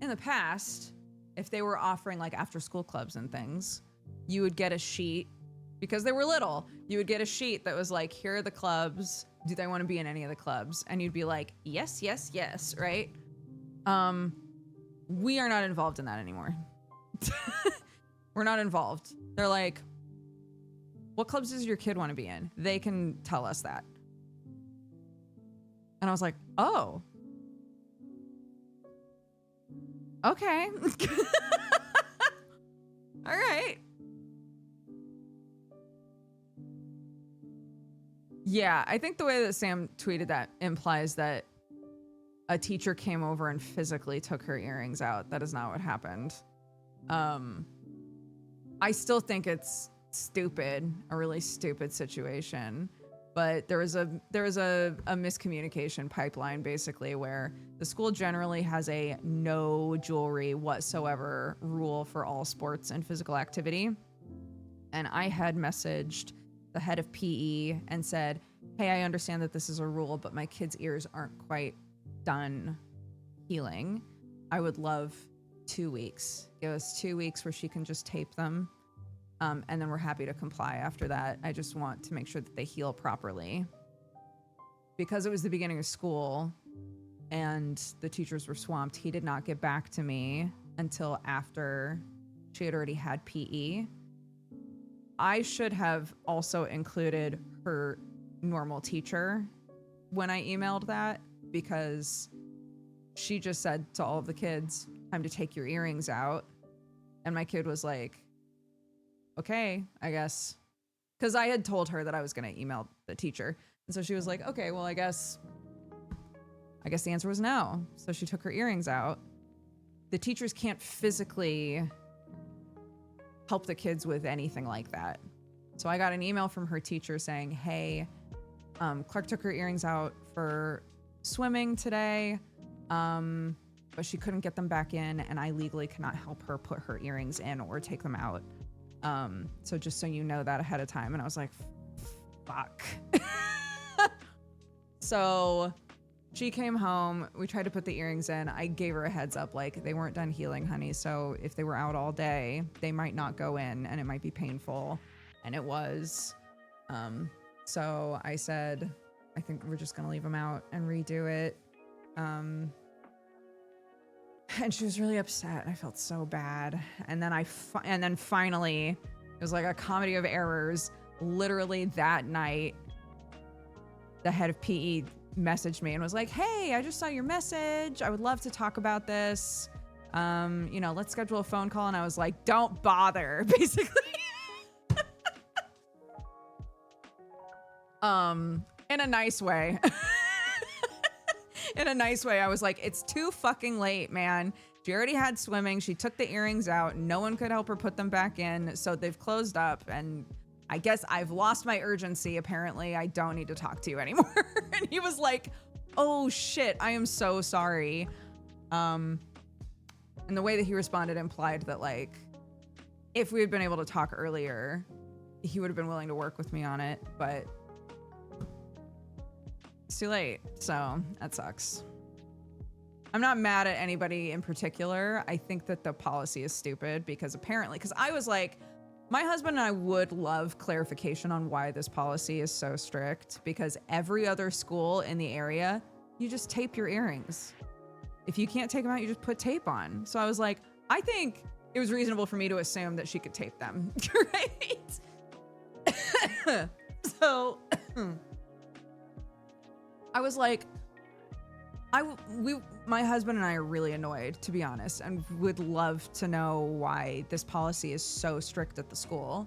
In the past, if they were offering like after school clubs and things, you would get a sheet because they were little. You would get a sheet that was like, here are the clubs. Do they want to be in any of the clubs? And you'd be like, yes, yes, yes, right? We are not involved in that anymore. We're not involved. They're like, what clubs does your kid want to be in? They can tell us that. And I was like, oh. Okay. All right. Yeah, I think the way that Sam tweeted that implies that a teacher came over and physically took her earrings out. That is not what happened. I still think it's stupid, a really stupid situation. But there was a miscommunication pipeline basically where the school generally has a no jewelry whatsoever rule for all sports and physical activity. And I had messaged the head of PE and said, hey, I understand that this is a rule, but my kid's ears aren't quite done healing. I would love 2 weeks. Give us 2 weeks where she can just tape them. And then we're happy to comply after that. I just want to make sure that they heal properly. Because it was the beginning of school and the teachers were swamped, he did not get back to me until after she had already had PE. I should have also included her normal teacher when I emailed that, because she just said to all of the kids, time to take your earrings out. And my kid was like, okay, I guess. Because I had told her that I was going to email the teacher. And so she was like, okay, well, I guess the answer was no. So she took her earrings out. The teachers can't physically help the kids with anything like that. So I got an email from her teacher saying, hey, Clark took her earrings out for swimming today, but she couldn't get them back in, and I legally cannot help her put her earrings in or take them out. So just so you know that ahead of time. And I was like, fuck. So she came home. We tried to put the earrings in. I gave her a heads up, like, they weren't done healing, honey. So if they were out all day, they might not go in and it might be painful. And it was. So I said, I think we're just going to leave them out and redo it. And she was really upset. I felt so bad. And then finally, it was like a comedy of errors. Literally that night, the head of PE messaged me and was like, hey, I just saw your message. I would love to talk about this. Let's schedule a phone call. And I was like, don't bother, basically. In a nice way. In a nice way, I was like, it's too fucking late, man. She already had swimming. She took the earrings out. No one could help her put them back in. So they've closed up. And I guess I've lost my urgency. Apparently, I don't need to talk to you anymore. And he was like, oh shit, I am so sorry. And the way that he responded implied that, like, if we had been able to talk earlier, he would have been willing to work with me on it. But it's too late, so that sucks. I'm not mad at anybody in particular. I think that the policy is stupid because I was like, my husband and I would love clarification on why this policy is so strict, because every other school in the area, you just tape your earrings. If you can't take them out, you just put tape on. So I was like, I think it was reasonable for me to assume that she could tape them, right? So I was like, my husband and I are really annoyed, to be honest, and would love to know why this policy is so strict at the school.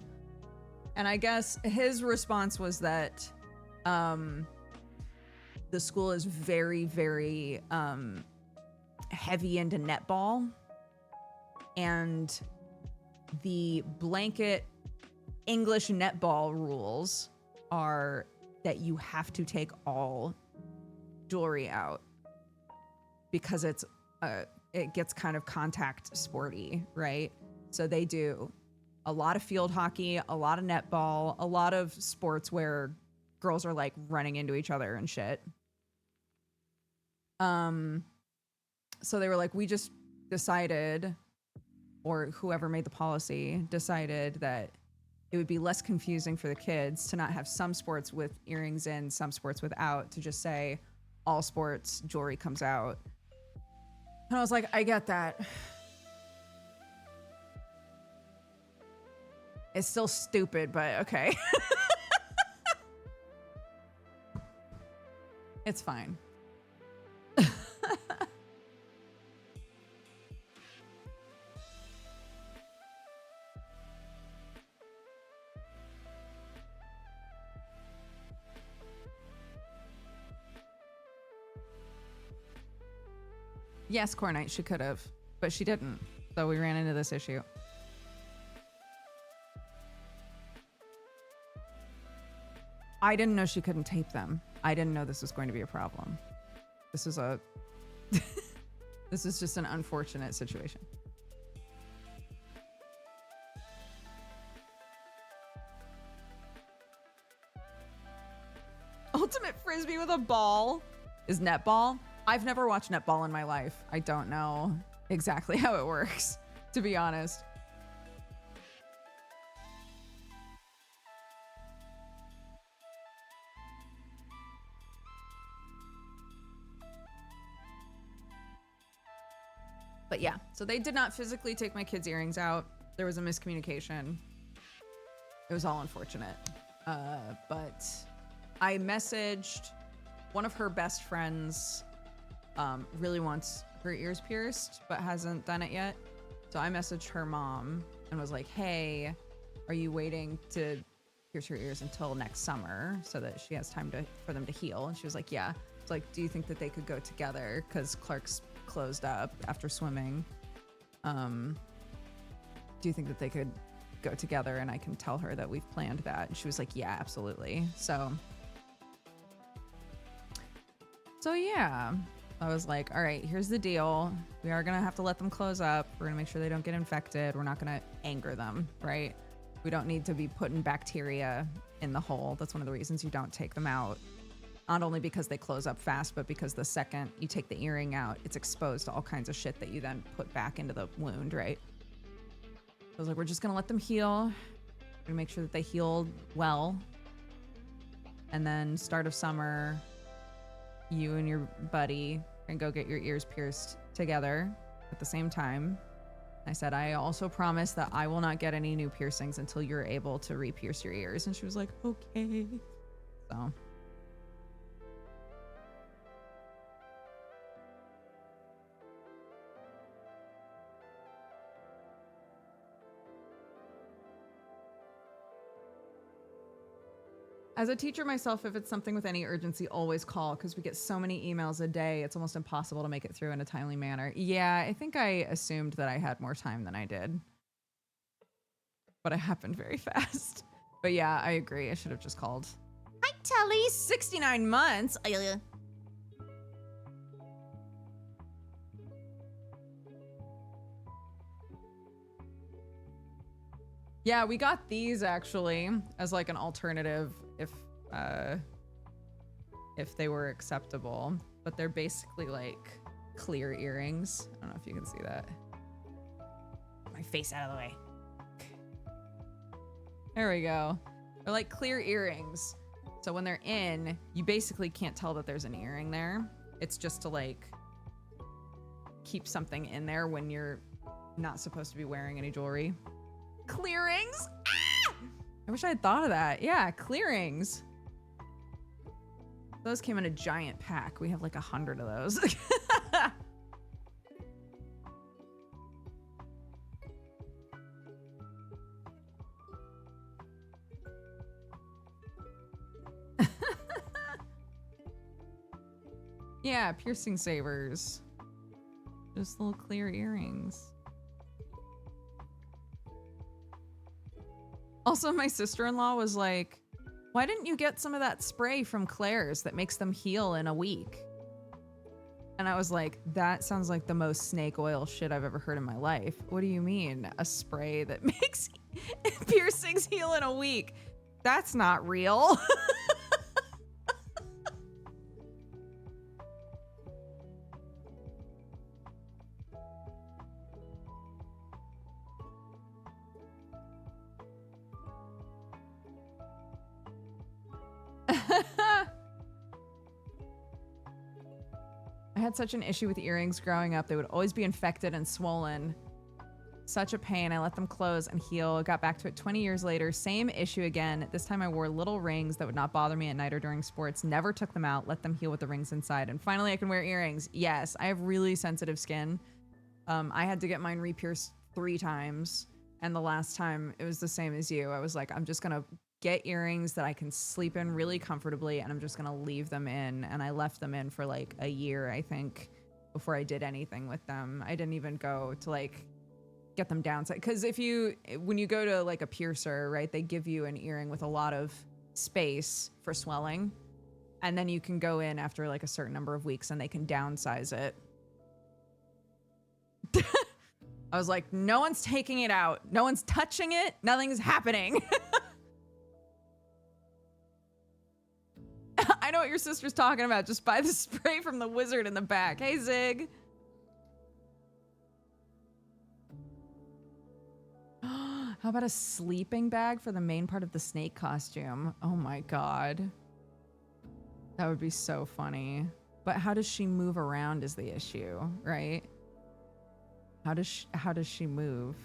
And I guess his response was that the school is very, very heavy into netball, and the blanket English netball rules are that you have to take all jewelry out because it gets kind of contact sporty, right? So they do a lot of field hockey, a lot of netball, a lot of sports where girls are like running into each other and shit. So they were like, we just decided, or whoever made the policy decided, that it would be less confusing for the kids to not have some sports with earrings in, some sports without, to just say all sports jewelry comes out. And I was like, I get that. It's still stupid, but okay. It's fine. Yes, Cornite, she could have, but she didn't. So we ran into this issue. I didn't know she couldn't tape them. I didn't know this was going to be a problem. This is this is just an unfortunate situation. Ultimate frisbee with a ball is netball. I've never watched netball in my life. I don't know exactly how it works, to be honest. But yeah, so they did not physically take my kids' earrings out. There was a miscommunication. It was all unfortunate. But I messaged one of her best friends, really wants her ears pierced, but hasn't done it yet. So I messaged her mom and was like, hey, are you waiting to pierce her ears until next summer so that she has time for them to heal? And she was like, yeah. It's like, do you think that they could go together? Because Clark's closed up after swimming. Do you think that they could go together and I can tell her that we've planned that? And she was like, yeah, absolutely. So yeah, I was like, all right, here's the deal. We are going to have to let them close up. We're going to make sure they don't get infected. We're not going to anger them, right? We don't need to be putting bacteria in the hole. That's one of the reasons you don't take them out. Not only because they close up fast, but because the second you take the earring out, it's exposed to all kinds of shit that you then put back into the wound, right? I was like, we're just going to let them heal. We're going to make sure that they heal well. And then start of summer, you and your buddy can go get your ears pierced together at the same time. I said, I also promise that I will not get any new piercings until you're able to re-pierce your ears. And she was like, okay. So... As a teacher myself, if it's something with any urgency, always call because we get so many emails a day. It's almost impossible to make it through in a timely manner. Yeah, I think I assumed that I had more time than I did. But it happened very fast. But yeah, I agree. I should have just called. Hi, Telly. 69 months. Yeah, we got these actually as like an alternative if they were acceptable, but they're basically like clear earrings. I don't know if you can see that. Get my face out of the way. There we go. They're like clear earrings. So when they're in, you basically can't tell that there's an earring there. It's just to like keep something in there when you're not supposed to be wearing any jewelry. Clearings? Ah! I wish I had thought of that. Yeah, clearings. Those came in a giant pack. We have like 100 of those. Yeah, piercing savers. Just little clear earrings. Also, my sister-in-law was like, why didn't you get some of that spray from Claire's that makes them heal in a week? And I was like, that sounds like the most snake oil shit I've ever heard in my life. What do you mean? A spray that makes piercings heal in a week? That's not real. I had such an issue with earrings growing up. They would always be infected and swollen. Such a pain. I let them close and heal. Got back to it 20 years later. Same issue again. This time I wore little rings that would not bother me at night or during sports. Never took them out. Let them heal with the rings inside. And finally I can wear earrings. Yes, I have really sensitive skin. I had to get mine re-pierced 3 times. And the last time it was the same as you. I was like, I'm just going to get earrings that I can sleep in really comfortably, and I'm just gonna leave them in. And I left them in for like a year, I think, before I did anything with them. I didn't even go to like get them downside, because when you go to like a piercer, right, they give you an earring with a lot of space for swelling, and then you can go in after like a certain number of weeks and they can downsize it. I was like, no one's taking it out, no one's touching it, nothing's happening. I know what your sister's talking about. Just buy the spray from the wizard in the back. Hey, Zig. How about a sleeping bag for the main part of the snake costume? Oh my god. That would be so funny. But how does she move around is the issue, right? How does she move?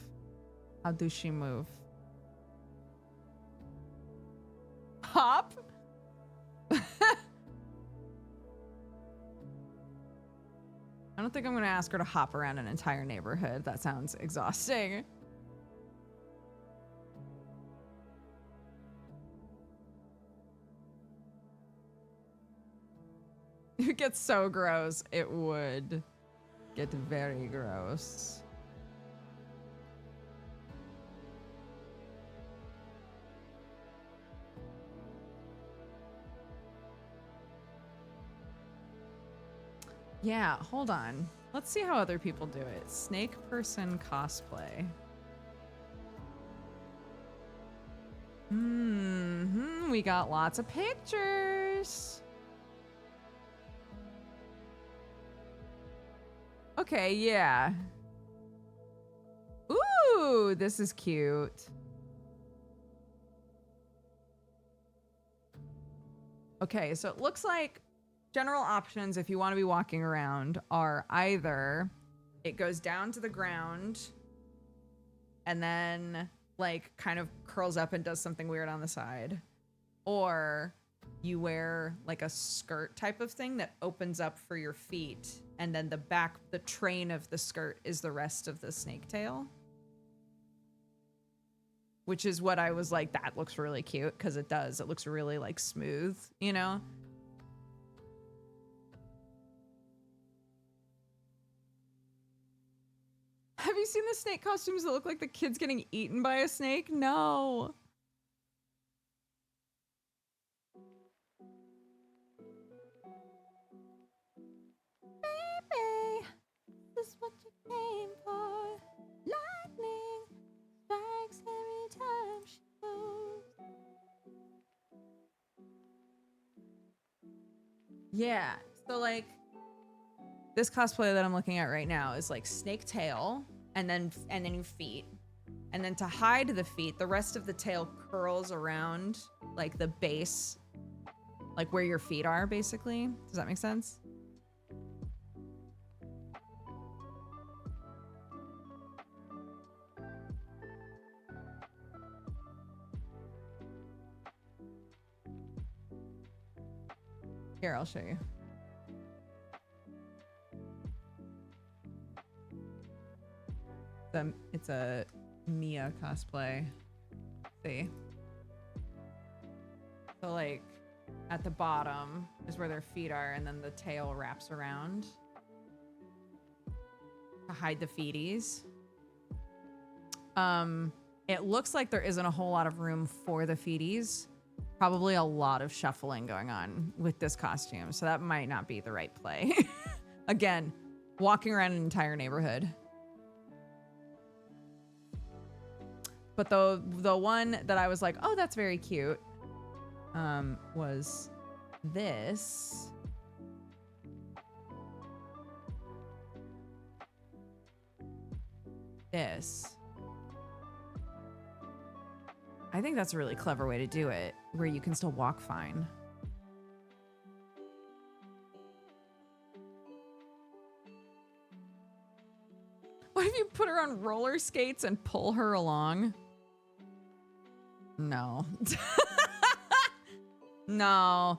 How does she move? Hop? I don't don't think I'm gonna ask her to hop around an entire neighborhood. That sounds exhausting. It gets so gross. It would get very gross. Yeah, hold on. Let's see how other people do it. Snake person cosplay. We got lots of pictures. Okay, yeah. Ooh, this is cute. Okay, so it looks like general options if you want to be walking around are either it goes down to the ground and then like kind of curls up and does something weird on the side, or you wear like a skirt type of thing that opens up for your feet and then the train of the skirt is the rest of the snake tail, which is what I was like, that looks really cute because it does. It looks really like smooth, you know? Have you seen the snake costumes that look like the kid's getting eaten by a snake? No. Baby, this is what you came for. Lightning strikes every time she moves. Yeah, so like this cosplay that I'm looking at right now is like snake tail and then your feet. And then to hide the feet, the rest of the tail curls around like the base, like where your feet are basically. Does that make sense? Here, I'll show you. It's a Mia cosplay. See? So like at the bottom is where their feet are and then the tail wraps around to hide the feeties. It looks like there isn't a whole lot of room for the feeties. Probably a lot of shuffling going on with this costume. So that might not be the right play. Again, walking around an entire neighborhood. But the one that I was like, oh, that's very cute, was this. This. I think that's a really clever way to do it, where you can still walk fine. What if you put her on roller skates and pull her along? No. No.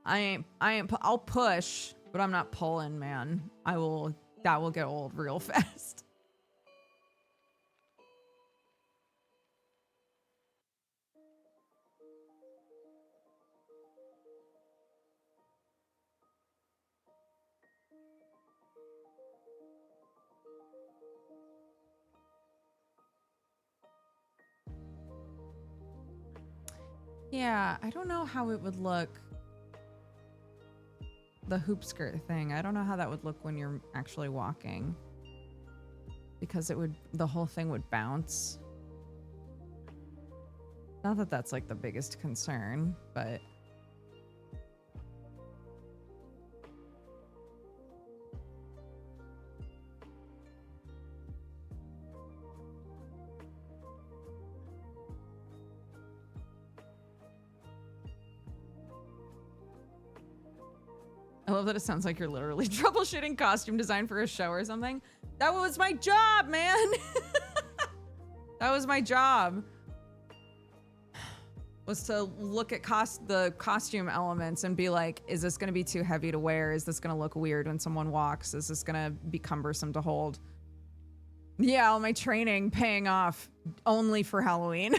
I ain't I'll push, but I'm not pulling, man. That will get old real fast. Yeah, I don't know how it would look. The hoop skirt thing. I don't know how that would look when you're actually walking. Because the whole thing would bounce. Not that that's like the biggest concern, but. I love that it sounds like you're literally troubleshooting costume design for a show or something. That was my job, man. That was my job. was to look at the costume elements and be like, is this going to be too heavy to wear? Is this going to look weird when someone walks? Is this going to be cumbersome to hold? Yeah, all my training paying off only for Halloween.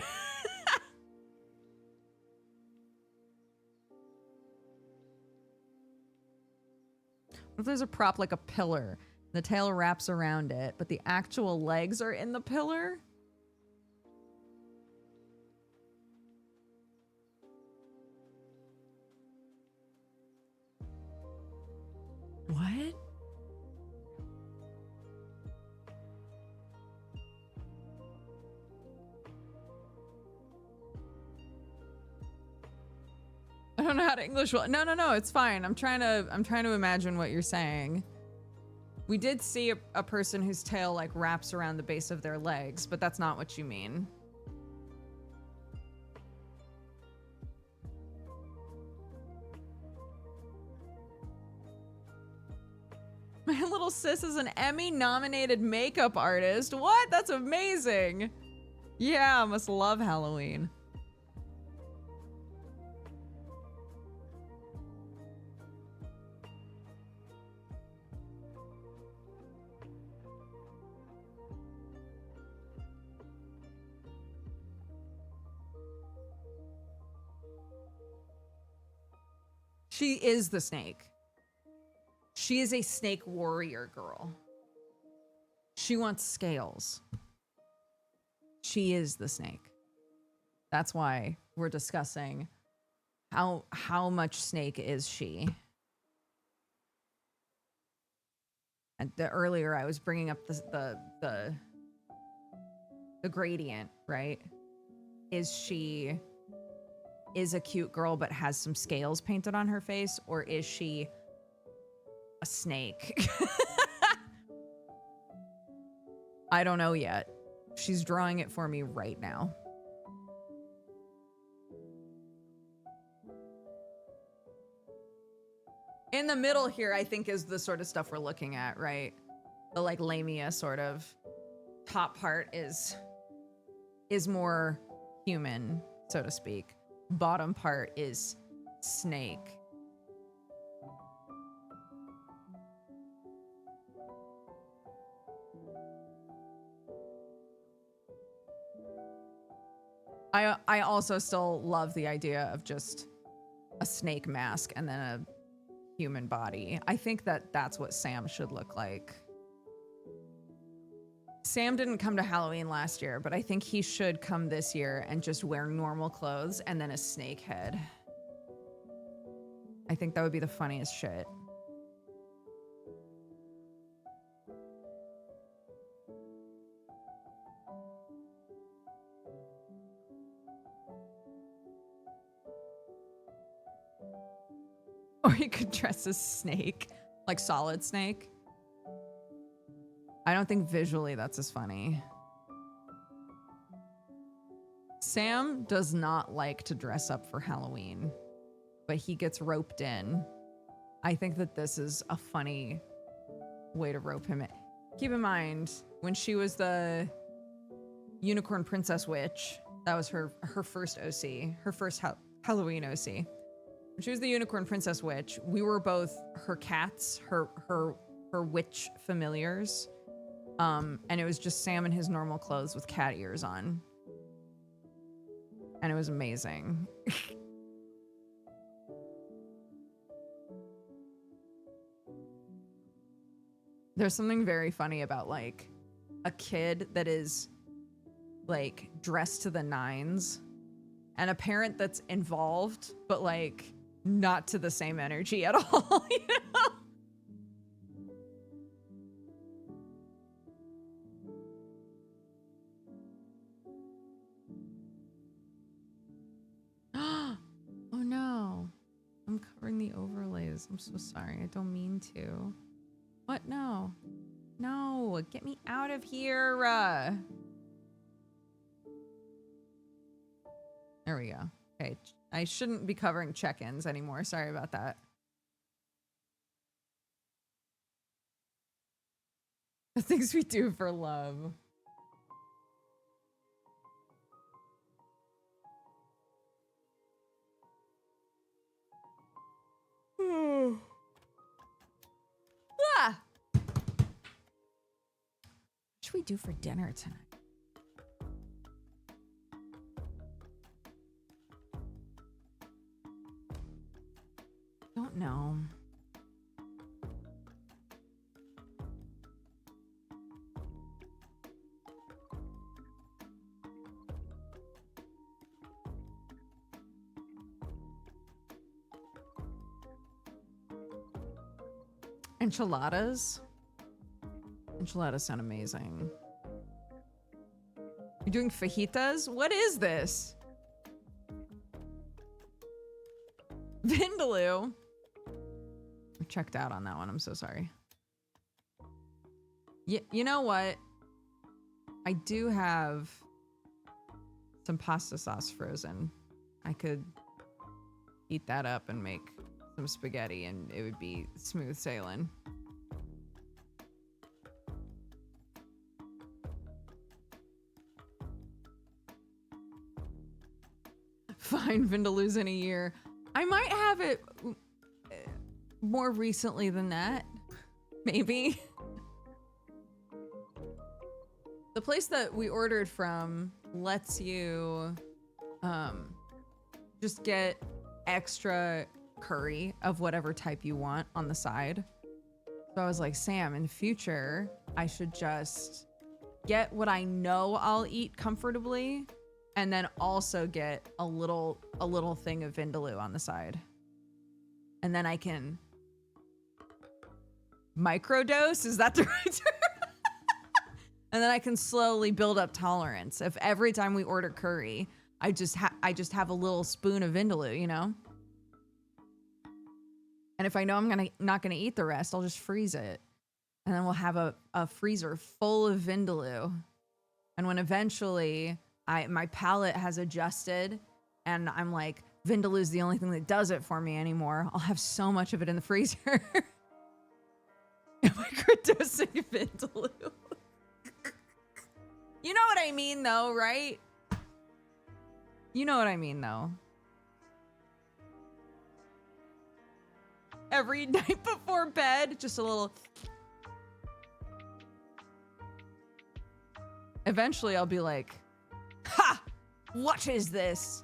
What if there's a prop like a pillar? The tail wraps around it, but the actual legs are in the pillar? What? I don't know how to English. No, it's fine. I'm trying to imagine what you're saying. We did see a person whose tail like wraps around the base of their legs, but that's not what you mean. My little sis is an Emmy-nominated makeup artist. What? That's amazing. Yeah, I must love Halloween. She is the snake. She is a snake warrior girl. She wants scales. She is the snake. That's why we're discussing how much snake is she. And earlier I was bringing up the gradient, right? She is a cute girl but has some scales painted on her face, or is she a snake? I don't know yet. She's drawing it for me right now. In the middle here, I think, is the sort of stuff we're looking at, right? The like lamia sort of top part is more human, so to speak. Bottom part is snake. I also still love the idea of just a snake mask and then a human body. I think that that's what Sam should look like. Sam didn't come to Halloween last year, but I think he should come this year and just wear normal clothes and then a snake head. I think that would be the funniest shit. Or he could dress as Snake, like Solid Snake. I don't think visually that's as funny. Sam does not like to dress up for Halloween, but he gets roped in. I think that this is a funny way to rope him in. Keep in mind, when she was the Unicorn Princess Witch, that was her first OC, her first Halloween OC. When she was the Unicorn Princess Witch, we were both her cats, her witch familiars. And it was just Sam in his normal clothes with cat ears on. And it was amazing. There's something very funny about like a kid that is like dressed to the nines and a parent that's involved, but like not to the same energy at all, you know? Oh no, I'm covering the overlays. I'm so sorry. I don't mean to. What? No. No, get me out of here. There we go. Okay, I shouldn't be covering check-ins anymore. Sorry about that. The things we do for love. Ah! What should we do for dinner tonight? Don't know. Enchiladas? Enchiladas sound amazing. You're doing fajitas? What is this? Vindaloo. I checked out on that one. I'm so sorry. You know what? I do have some pasta sauce frozen. I could heat that up and make some spaghetti and it would be smooth sailing. Fine, Vindaloo's in a year. I might have it more recently than that. Maybe. The place that we ordered from lets you just get extra curry of whatever type you want on the side. So I was like, Sam, in the future, I should just get what I know I'll eat comfortably and then also get a little thing of Vindaloo on the side. And then I can microdose, is that the right term? And then I can slowly build up tolerance. If every time we order curry, I just have a little spoon of Vindaloo, you know? And if I know I'm not gonna eat the rest, I'll just freeze it. And then we'll have a freezer full of Vindaloo. And when eventually my palate has adjusted and I'm like, Vindaloo's the only thing that does it for me anymore, I'll have so much of it in the freezer. Microdosing Vindaloo. You know what I mean though, right? You know what I mean though. Every night before bed, just a little. Eventually I'll be like, ha! What is this?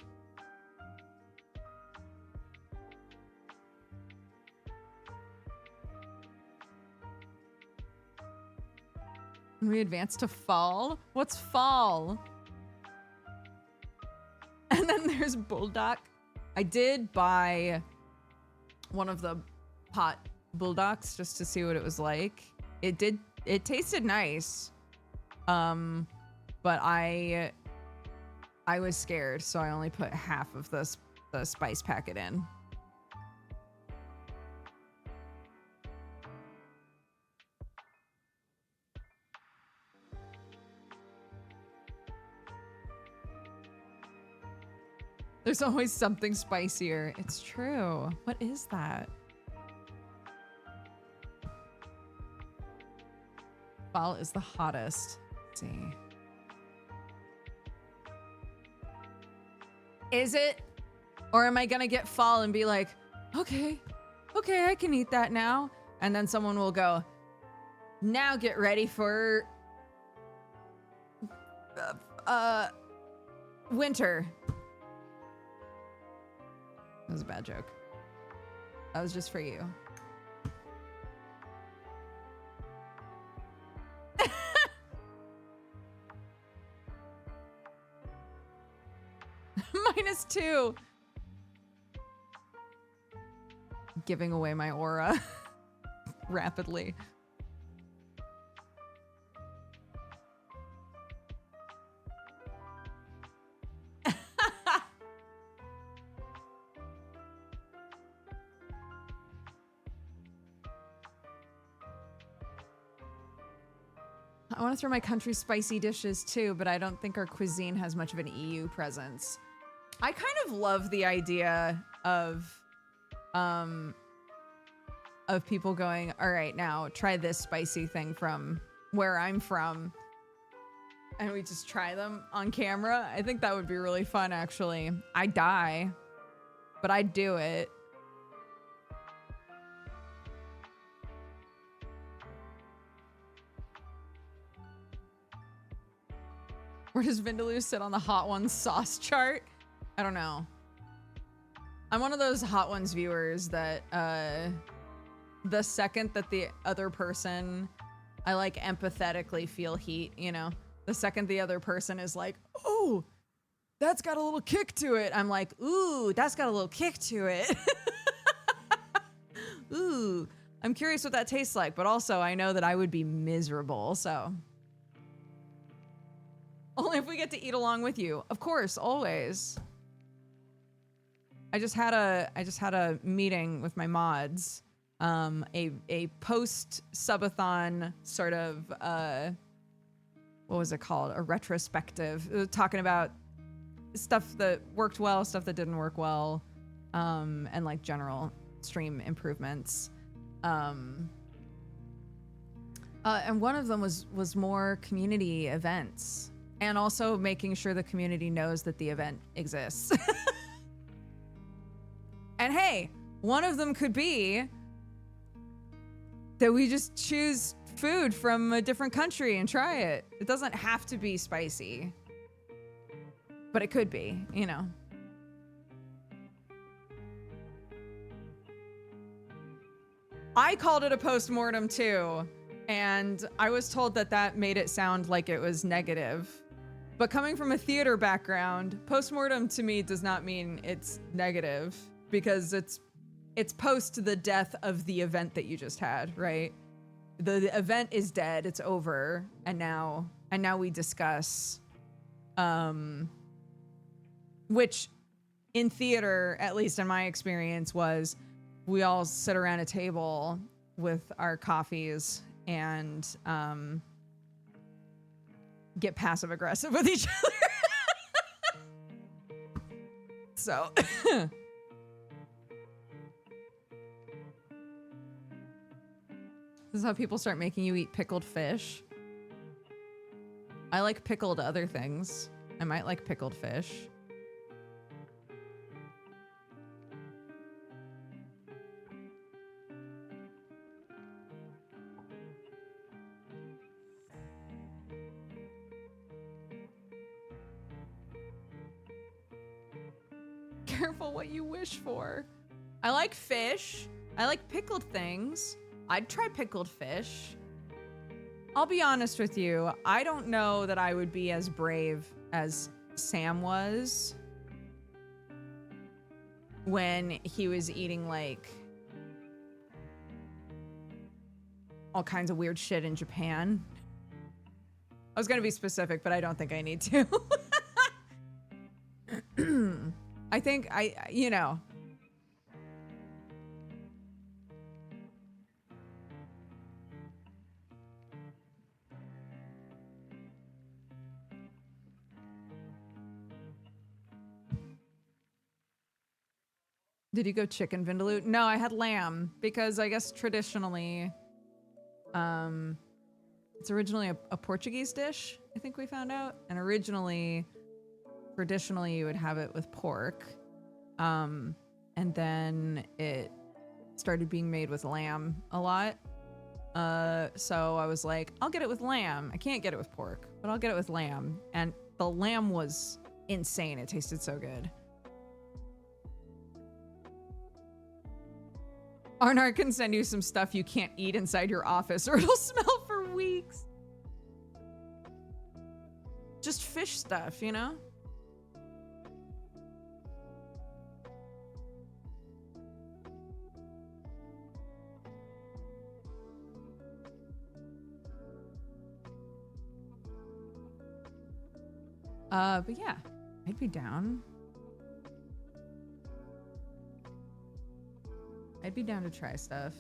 We advance to fall? What's fall? And then there's Bulldog. I did buy one of the pot Bulldogs just to see what it was like. It tasted nice. But I was scared, so I only put half of the spice packet in. There's always something spicier. It's true. What is that? Fall is the hottest. Let's see. Is it? Or am I gonna get fall and be like, okay, I can eat that now. And then someone will go, now get ready for winter. That was a bad joke. That was just for you. -2. Giving away my aura rapidly. I want to throw my country spicy dishes too, but I don't think our cuisine has much of an EU presence. I kind of love the idea of people going, all right, now try this spicy thing from where I'm from. And we just try them on camera. I think that would be really fun, actually. I'd die, but I'd do it. Where does Vindaloo sit on the Hot Ones sauce chart? I don't know. I'm one of those Hot Ones viewers that the second that the other person, I like empathetically feel heat, you know? The second the other person is like, oh, that's got a little kick to it. I'm like, ooh, that's got a little kick to it. Ooh, I'm curious what that tastes like, but also I know that I would be miserable, so. Only if we get to eat along with you. Of course, always. I just had a meeting with my mods, a post subathon sort of what was it called? A retrospective, talking about stuff that worked well, stuff that didn't work well, and like general stream improvements. And one of them was more community events, and also making sure the community knows that the event exists. And hey, one of them could be that we just choose food from a different country and try it. It doesn't have to be spicy, but it could be, you know. I called it a postmortem too, and I was told that that made it sound like it was negative. But coming from a theater background, postmortem to me does not mean it's negative, because it's post the death of the event that you just had, right? The event is dead, it's over, and now we discuss, which in theater, at least in my experience, was we all sit around a table with our coffees and get passive aggressive with each other. So this is how people start making you eat pickled fish. I like pickled other things. I might like pickled fish. Careful what you wish for. I like fish. I like pickled things. I'd try pickled fish. I'll be honest with you. I don't know that I would be as brave as Sam was when he was eating like all kinds of weird shit in Japan. I was gonna be specific, but I don't think I need to. I think you know. Did you go chicken vindaloo? No, I had lamb because I guess traditionally, it's originally a Portuguese dish, I think we found out. And traditionally you would have it with pork. And then it started being made with lamb a lot. So I was like, I'll get it with lamb. I can't get it with pork, but I'll get it with lamb. And the lamb was insane. It tasted so good. Arnar can send you some stuff you can't eat inside your office or it'll smell for weeks. Just fish stuff, you know? But yeah, I'd be down. I'd be down to try stuff.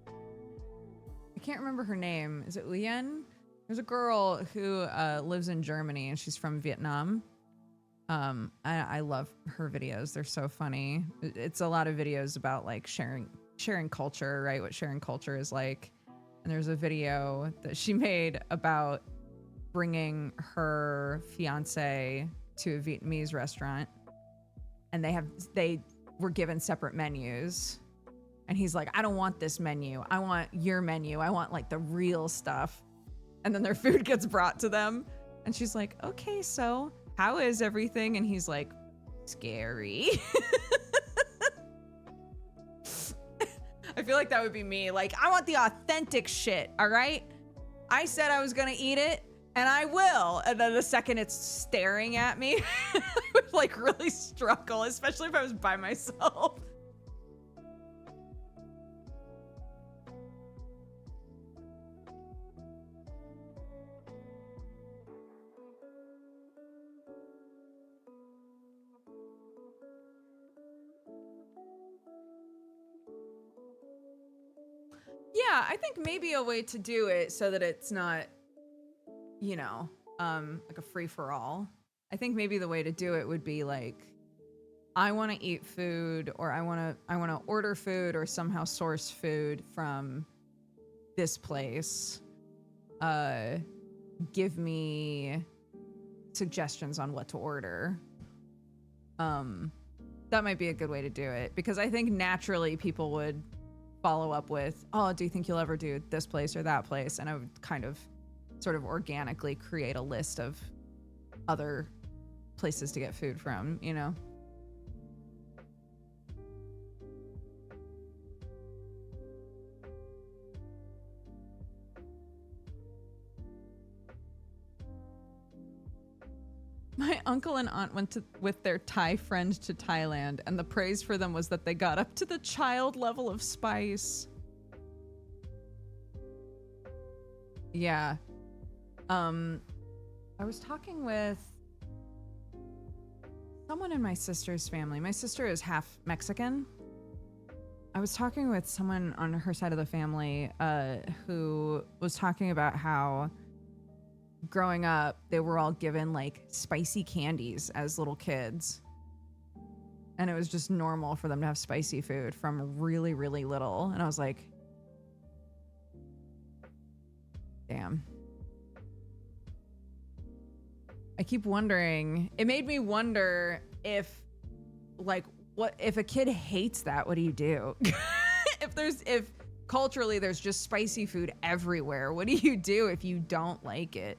I can't remember her name. Is it Lien? There's a girl who lives in Germany and she's from Vietnam. I love her videos. They're so funny. It's a lot of videos about like sharing culture, right? What sharing culture is like. And there's a video that she made about bringing her fiance to a Vietnamese restaurant, and they were given separate menus, and he's like, I don't want this menu, I want your menu, I want like the real stuff. And then their food gets brought to them And she's like, okay, so how is everything? And he's like, scary. I feel like that would be me. Like, I want the authentic shit, all right? I said I was gonna eat it, and I will. And then the second it's staring at me, I would like really struggle, especially if I was by myself. Yeah, I think maybe a way to do it so that it's not, you know, like a free for all. I think maybe the way to do it would be like, I want to eat food, or I want to order food, or somehow source food from this place. Give me suggestions on what to order. That might be a good way to do it, because I think naturally people would follow up with, oh, do you think you'll ever do this place or that place? And I would kind of sort of organically create a list of other places to get food from, you know? My uncle and aunt went with their Thai friend to Thailand, and the praise for them was that they got up to the child level of spice. Yeah. I was talking with someone in my sister's family. My sister is half Mexican. I was talking with someone on her side of the family who was talking about how growing up, they were all given like spicy candies as little kids. And it was just normal for them to have spicy food from really, really little. And I was like, damn. I keep wondering, it made me wonder if like, what if a kid hates that, what do you do? if culturally there's just spicy food everywhere, what do you do if you don't like it?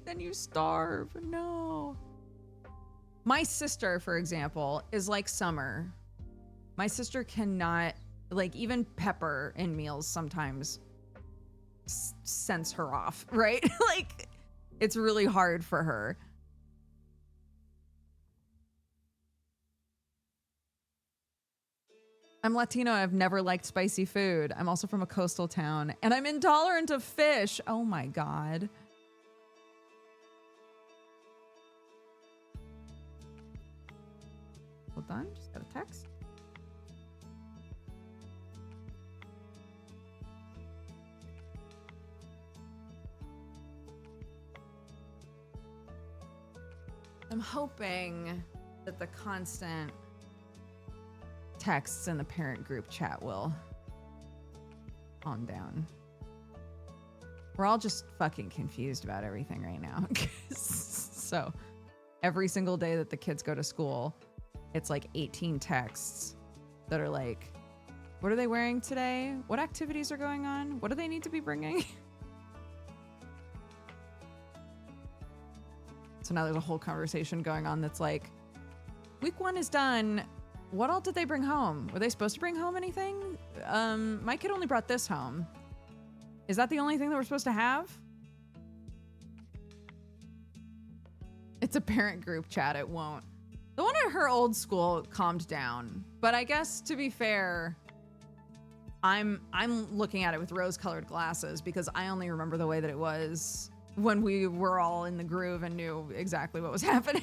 Then you starve. No. My sister, for example, is like Summer. My sister cannot, like, even pepper in meals sometimes sends her off, right? Like, it's really hard for her. I'm Latino. I've never liked spicy food. I'm also from a coastal town, and I'm intolerant of fish. Oh my God. Hold on, just got a text. I'm hoping that the constant texts in the parent group chat will calm down. We're all just fucking confused about everything right now. So every single day that the kids go to school, it's like 18 texts that are like, what are they wearing today? What activities are going on? What do they need to be bringing? So now there's a whole conversation going on that's like, week 1 is done. What all did they bring home? Were they supposed to bring home anything? My kid only brought this home. Is that the only thing that we're supposed to have? It's a parent group chat. It won't. The one at her old school calmed down, but I guess to be fair, I'm looking at it with rose-colored glasses because I only remember the way that it was when we were all in the groove and knew exactly what was happening.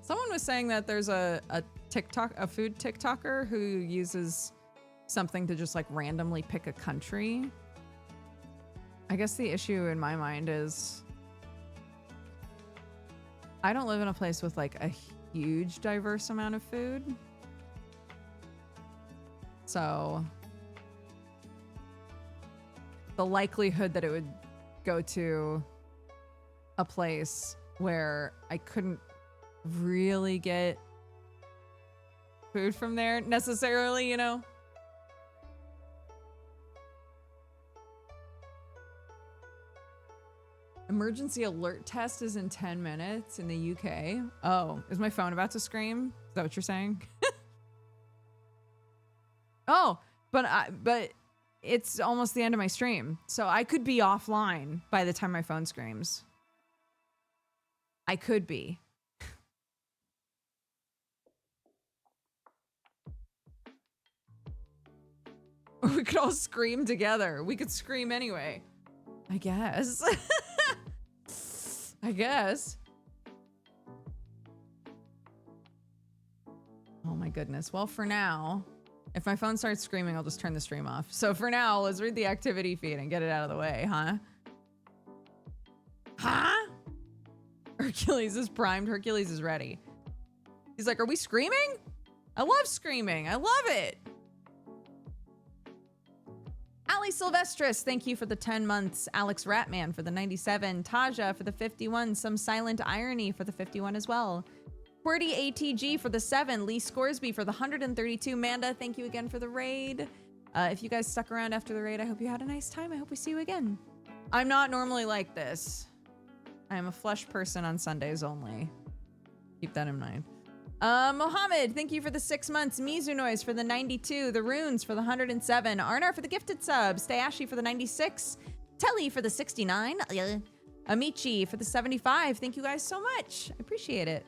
Someone was saying that there's a food TikToker who uses something to just like randomly pick a country. I guess the issue in my mind is I don't live in a place with like a huge diverse amount of food. So the likelihood that it would go to a place where I couldn't really get food from there necessarily, you know? Emergency alert test is in 10 minutes in the UK. Oh, is my phone about to scream? Is that what you're saying? Oh, but it's almost the end of my stream. So I could be offline by the time my phone screams. I could be. We could all scream together. We could scream anyway. I guess. I guess. Oh my goodness. Well, for now, if my phone starts screaming, I'll just turn the stream off. So for now, let's read the activity feed and get it out of the way, huh? Huh? Hercules is primed. Hercules is ready. He's like, are we screaming? I love screaming. I love it. Ali Silvestris, thank you for the 10 months. Alex Ratman for the 97. Taja for the 51. Some Silent Irony for the 51 as well. QWERTY ATG for the 7. Lee Scoresby for the 132. Manda, thank you again for the raid. If you guys stuck around after the raid, I hope you had a nice time. I hope we see you again. I'm not normally like this. I am a flesh person on Sundays only. Keep that in mind. Mohammed, thank you for the 6 months. Mizu Noise for the 92. The Runes for the 107. Arnar for the gifted sub. Stayashi for the 96. Telly for the 69. Amici for the 75. Thank you guys so much. I appreciate it.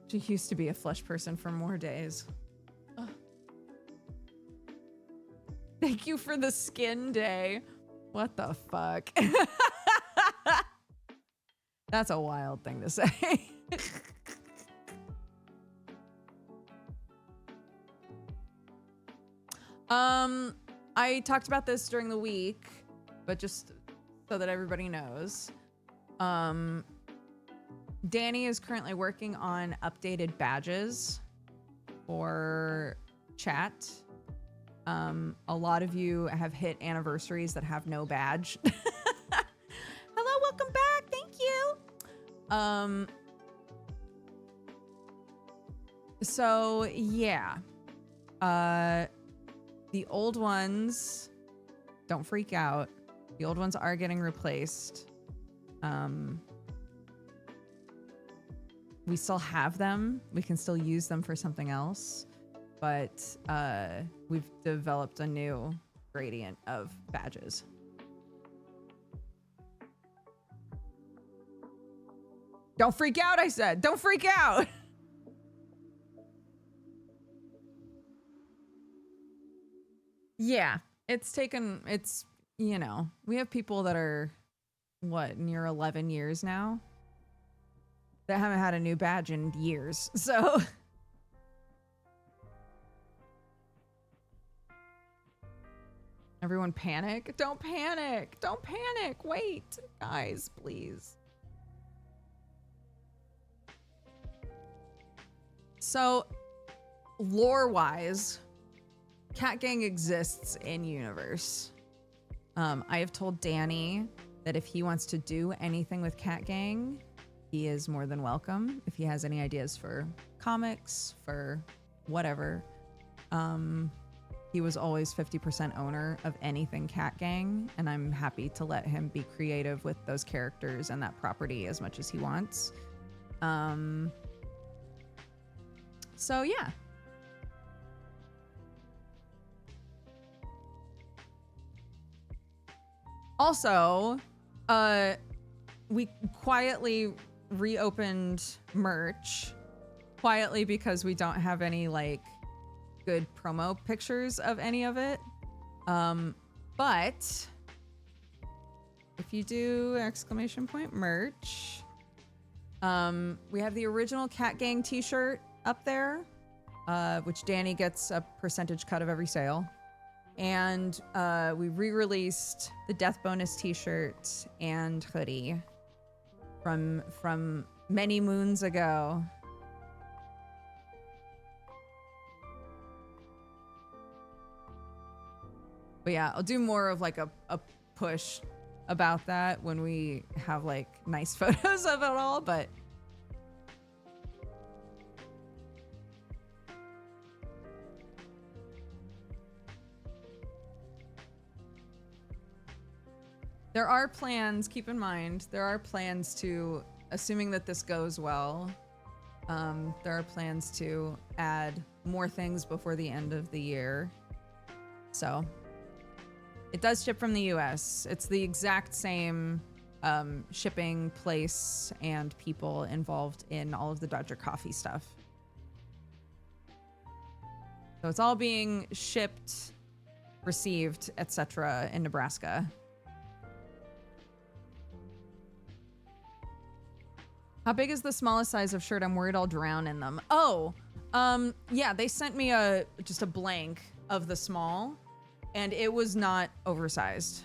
She used to be a flesh person for more days. Ugh. Thank you for the skin day. What the fuck? That's a wild thing to say. I talked about this during the week, but just so that everybody knows. Danny is currently working on updated badges for chat. A lot of you have hit anniversaries that have no badge. Hello, welcome back. Thank you. So yeah. The old ones, don't freak out. The old ones are getting replaced. We still have them. We can still use them for something else. But we've developed a new gradient of badges. Don't freak out, I said. Don't freak out. Yeah, it's, you know, we have people that are, what, near 11 years now? That haven't had a new badge in years, so. Everyone panic? Don't panic! Don't panic! Wait, guys, please. So, lore-wise, Cat Gang exists in universe. I have told Danny that if he wants to do anything with Cat Gang, he is more than welcome. If he has any ideas for comics, for whatever. He was always 50% owner of anything Cat Gang, and I'm happy to let him be creative with those characters and that property as much as he wants. So yeah. Also, we quietly reopened merch. Quietly because we don't have any, like, good promo pictures of any of it. But if you do ! Merch, We have the original Cat Gang t-shirt up there, which Danny gets a percentage cut of every sale. And we re-released the Death Bonus t-shirt and hoodie from many moons ago. But yeah, I'll do more of like a push about that when we have like nice photos of it all, but there are plans, keep in mind, there are plans to, assuming that this goes well, there are plans to add more things before the end of the year. So it does ship from the US. It's the exact same shipping place and people involved in all of the Dodger coffee stuff. So it's all being shipped, received, etc. in Nebraska. How big is the smallest size of shirt? I'm worried I'll drown in them. Oh, yeah, they sent me just a blank of the small, and it was not oversized.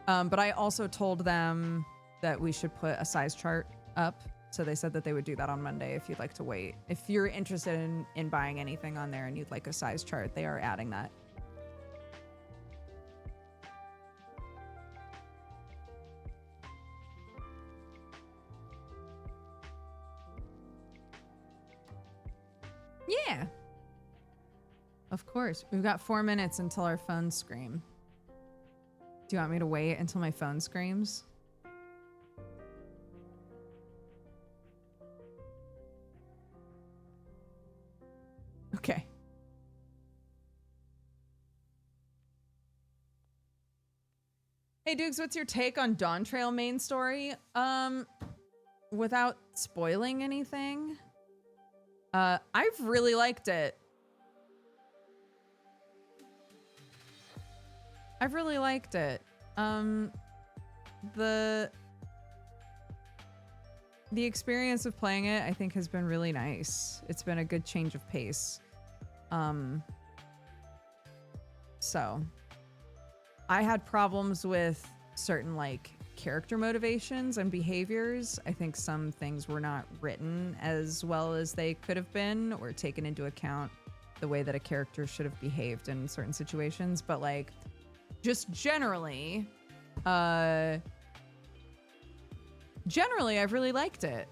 But I also told them that we should put a size chart up. So they said that they would do that on Monday if you'd like to wait. If you're interested in buying anything on there and you'd like a size chart, they are adding that. Yeah. Of course. We've got 4 minutes until our phones scream. Do you want me to wait until my phone screams? Okay. Hey, Dukes, what's your take on Dawn Trail main story? Without spoiling anything, I've really liked it. I've really liked it. The experience of playing it, I think, has been really nice. It's been a good change of pace. So I had problems with certain like character motivations and behaviors. I think some things were not written as well as they could have been or taken into account the way that a character should have behaved in certain situations. But like, just generally, I've really liked it.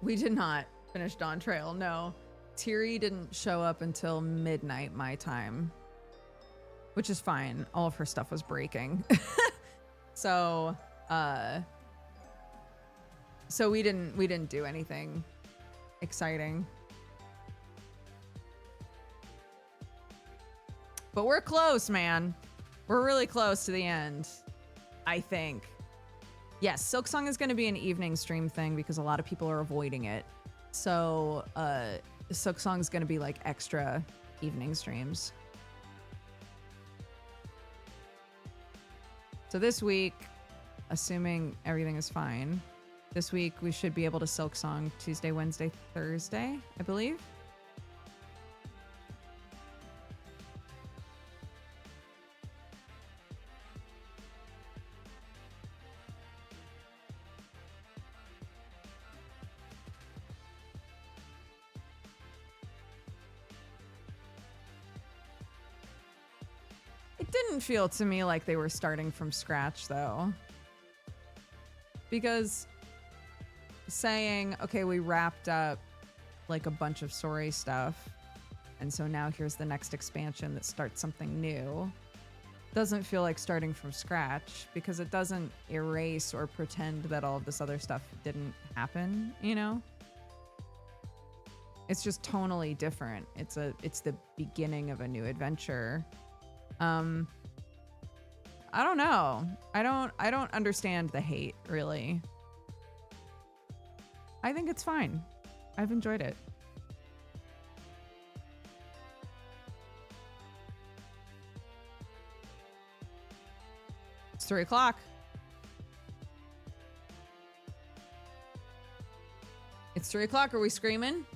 We did not finish Dawn Trail, no. Tiri didn't show up until midnight my time, which is fine. All of her stuff was breaking. So we didn't do anything exciting. But we're close, man. We're really close to the end, I think. Yes, Silksong is going to be an evening stream thing because a lot of people are avoiding it. So Silksong is going to be like extra evening streams. So this week, assuming everything is fine, this week we should be able to Silksong Tuesday, Wednesday, Thursday, I believe. It didn't feel to me like they were starting from scratch, though. Because saying, okay, we wrapped up like a bunch of story stuff, and so now here's the next expansion that starts something new, doesn't feel like starting from scratch, because it doesn't erase or pretend that all of this other stuff didn't happen, you know? It's just tonally different. It's the beginning of a new adventure. I don't know. I don't understand the hate, really. I think it's fine. I've enjoyed it. It's 3 o'clock. It's 3 o'clock. Are we screaming?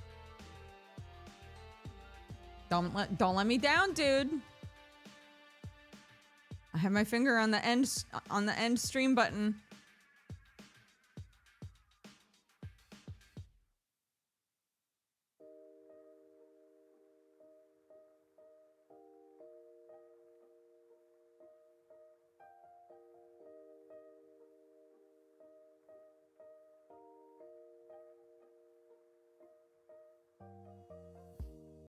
Don't let me down, dude. I have my finger on the end stream button.